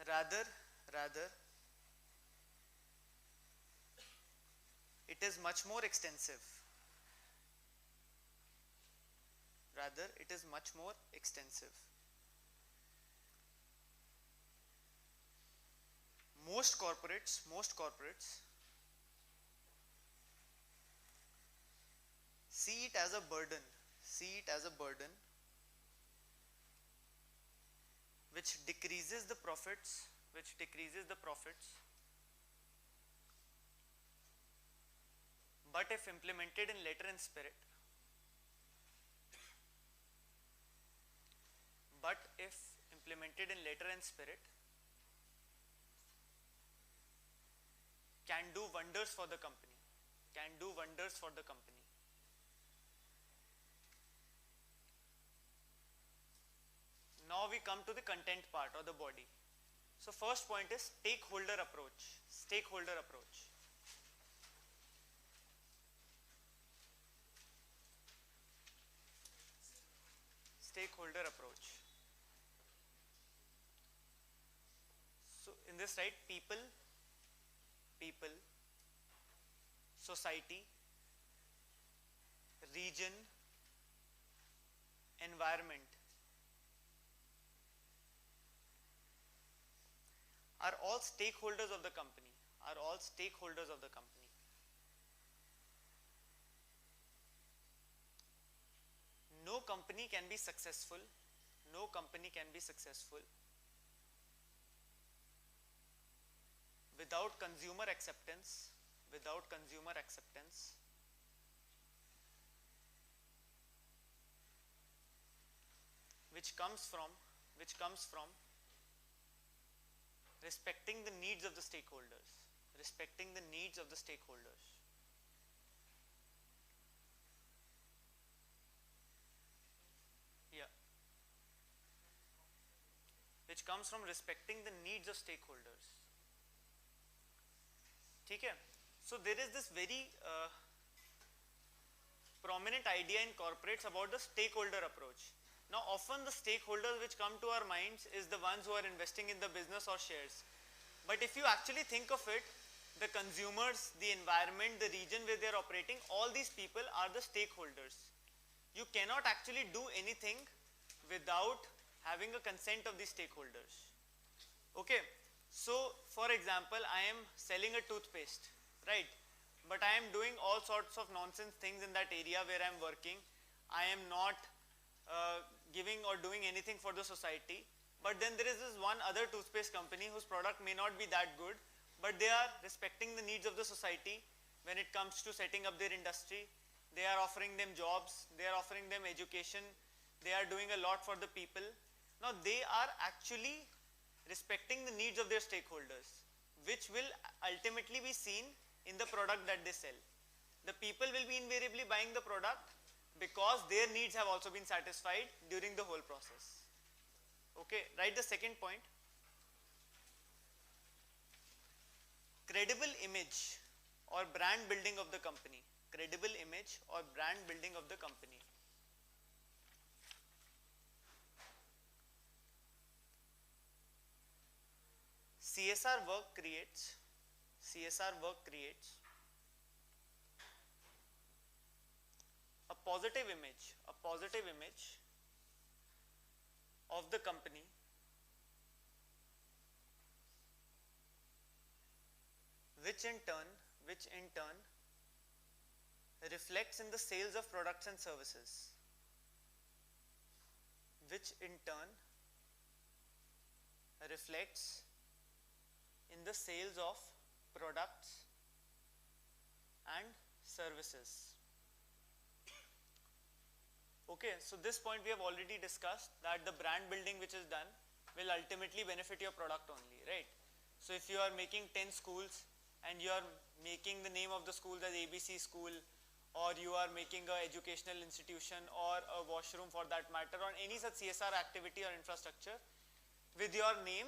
rather it is much more extensive. Most corporates see it as a burden which decreases the profits, but if implemented in letter and spirit, can do wonders for the company. Now we come to the content part or the body. So first point is stakeholder approach. So in this, right, people, society, region, environment are all stakeholders of the company. No company can be successful without consumer acceptance, which comes from respecting the needs of the stakeholders. Yeah. Which comes from respecting the needs of stakeholders. Okay? So there is this very prominent idea in corporates about the stakeholder approach. Now often the stakeholders which come to our minds is the ones who are investing in the business or shares. But if you actually think of it, the consumers, the environment, the region where they are operating, all these people are the stakeholders. You cannot actually do anything without having a consent of the stakeholders. Okay, so for example, I am selling a toothpaste, right? But I am doing all sorts of nonsense things in that area where I am working. I am not giving or doing anything for the society. But then there is this one other toothpaste company whose product may not be that good, but they are respecting the needs of the society when it comes to setting up their industry. They are offering them jobs, they are offering them education, they are doing a lot for the people. Now they are actually respecting the needs of their stakeholders, which will ultimately be seen in the product that they sell. The people will be invariably buying the product because their needs have also been satisfied during the whole process. Okay, write the second point. Credible image or brand building of the company. Credible image or brand building of the company. CSR work creates a positive image of the company which in turn reflects in the sales of products and services, which in turn reflects in the sales of products and services. Okay, so this point we have already discussed, that the brand building which is done will ultimately benefit your product only, right? So if you are making 10 schools and you are making the name of the school as ABC school, or you are making an educational institution or a washroom for that matter, or any such CSR activity or infrastructure, with your name,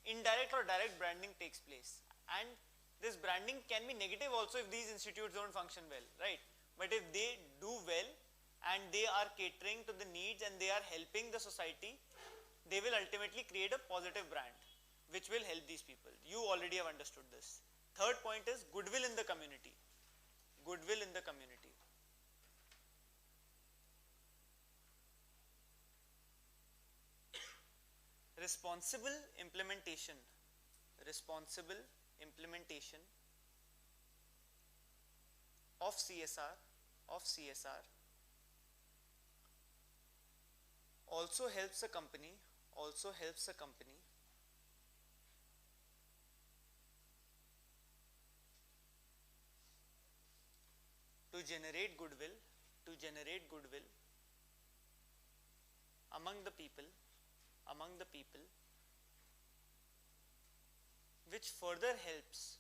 indirect or direct branding takes place. And this branding can be negative also if these institutes don't function well, right? But if they do well and they are catering to the needs and they are helping the society, they will ultimately create a positive brand which will help these people. You already have understood this. Third point is goodwill in the community. Goodwill in the community. Responsible implementation of CSR also helps a company to generate goodwill among the people, which further helps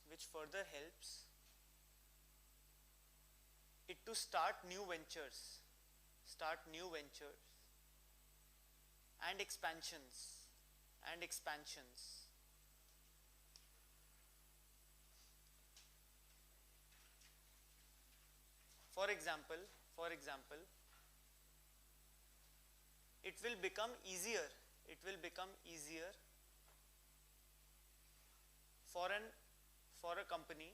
it to start new ventures and expansions. For example, it will become easier for a company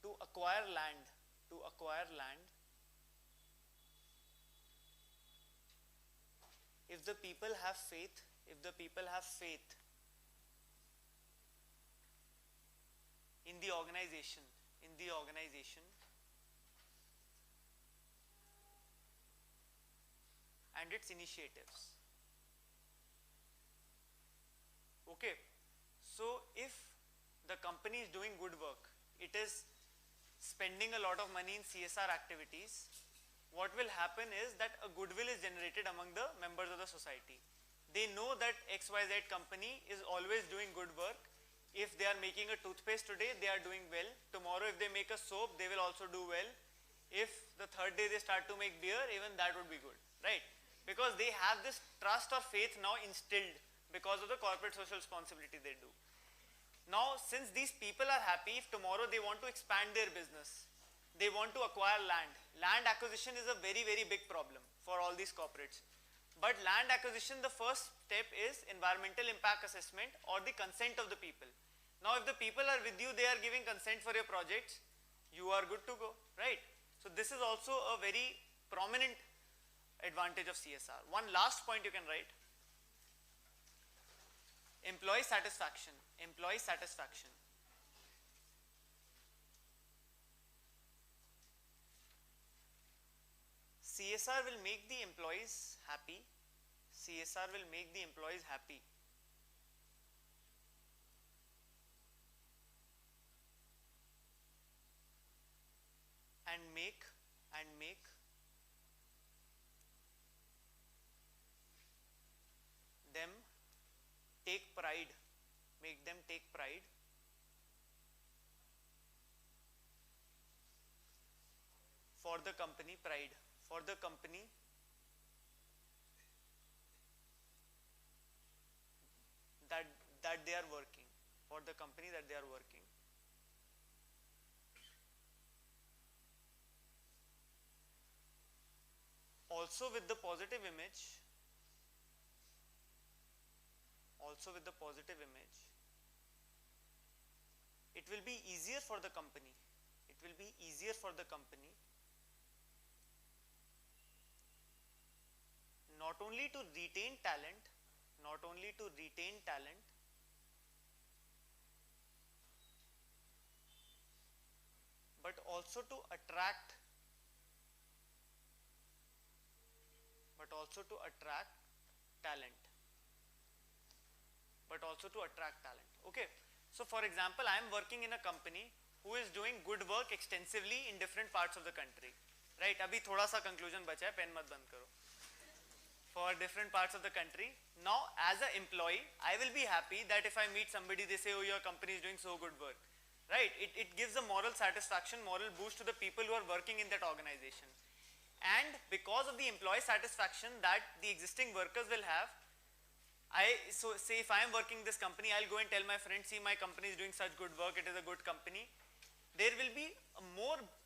to acquire land if the people have faith in the organization and its initiatives. Okay, so if the company is doing good work, it is spending a lot of money in CSR activities, what will happen is that a goodwill is generated among the members of the society. They know that XYZ company is always doing good work. If they are making a toothpaste today, they are doing well. Tomorrow if they make a soap, they will also do well. If the third day they start to make beer, even that would be good, right? Because they have this trust or faith now instilled because of the corporate social responsibility they do. Now, since these people are happy, if tomorrow they want to expand their business, they want to acquire land. Land acquisition is a very, very big problem for all these corporates. But land acquisition, the first step is environmental impact assessment or the consent of the people. Now if the people are with you, they are giving consent for your projects, you are good to go, right? So this is also a very prominent advantage of CSR. One last point you can write. Employee satisfaction. Employee satisfaction. CSR will make the employees happy. CSR will make the employees happy. And make them take pride. Make them take pride for the company, pride for the company that they are working, for the company that they are working. Also with the positive image, it will be easier for the company. It will be easier for the company not only to retain talent, but also to attract talent. Okay, so for example, I am working in a company who is doing good work extensively in different parts of the country, right? Abhi thoda sa conclusion bacha hai, pen mat band karo. For different parts of the country. Now as an employee, I will be happy that if I meet somebody, they say, oh, your company is doing so good work, right? It gives a moral satisfaction, moral boost to the people who are working in that organization. And because of the employee satisfaction that the existing workers will have, so say if I am working this company, I'll go and tell my friends, see, my company is doing such good work, it is a good company. There will be a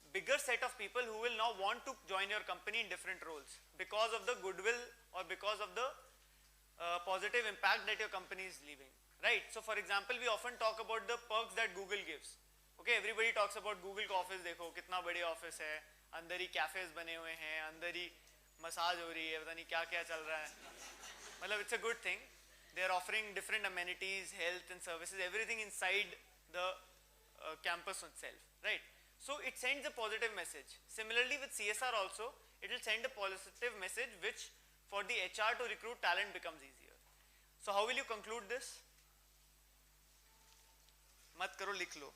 bigger set of people who will now want to join your company in different roles because of the goodwill or because of the positive impact that your company is leaving, right? So for example, we often talk about the perks that Google gives. Okay, everybody talks about Google का office, देखो कितना बड़े office है, अंदर ही cafes बने हुए हैं, अंदर ही massage हो रही है, पता नहीं क्या क्या चल रहा है. मतलब it's a good thing. They are offering different amenities, health and services, everything inside the campus itself, right? So it sends a positive message. Similarly with CSR also, it will send a positive message which for the HR to recruit talent becomes easier. So how will you conclude this? mat karo, likh lo.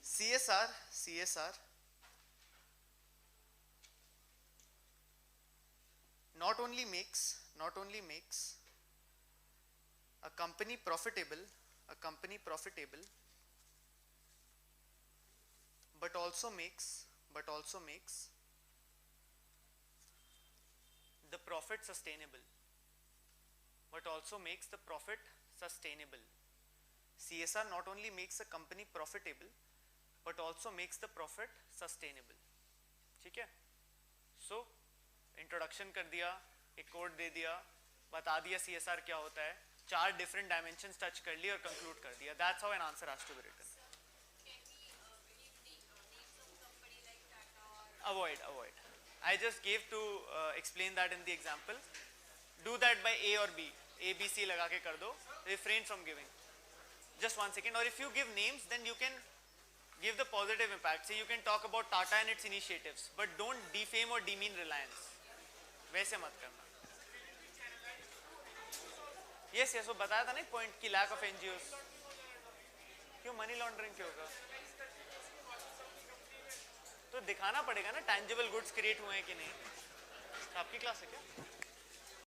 CSR not only makes a company profitable, but also makes the profit sustainable. CSR not only makes a company profitable, but also makes the profit sustainable. ठीक है? So introduction कर दिया, एक code दे दिया, बता दिया CSR क्या होता है, 4 different dimensions touch कर लिए और conclude कर दिया. That's how an answer has to be written. Avoid. I just gave to explain that in the example. Do that by A or B. A, B, C लगा के कर दो. Refrain from giving. Just 1 second. Or if you give names, then you can give the positive impact. So you can talk about Tata and its initiatives, but don't defame or demean Reliance. वैसे मत करना. Yes, वो बताया था ना point की lack of NGOs. क्यों money laundering क्यों होगा? तो दिखाना पड़ेगा ना tangible goods create हुए हैं कि नहीं. आपकी क्लास है क्या?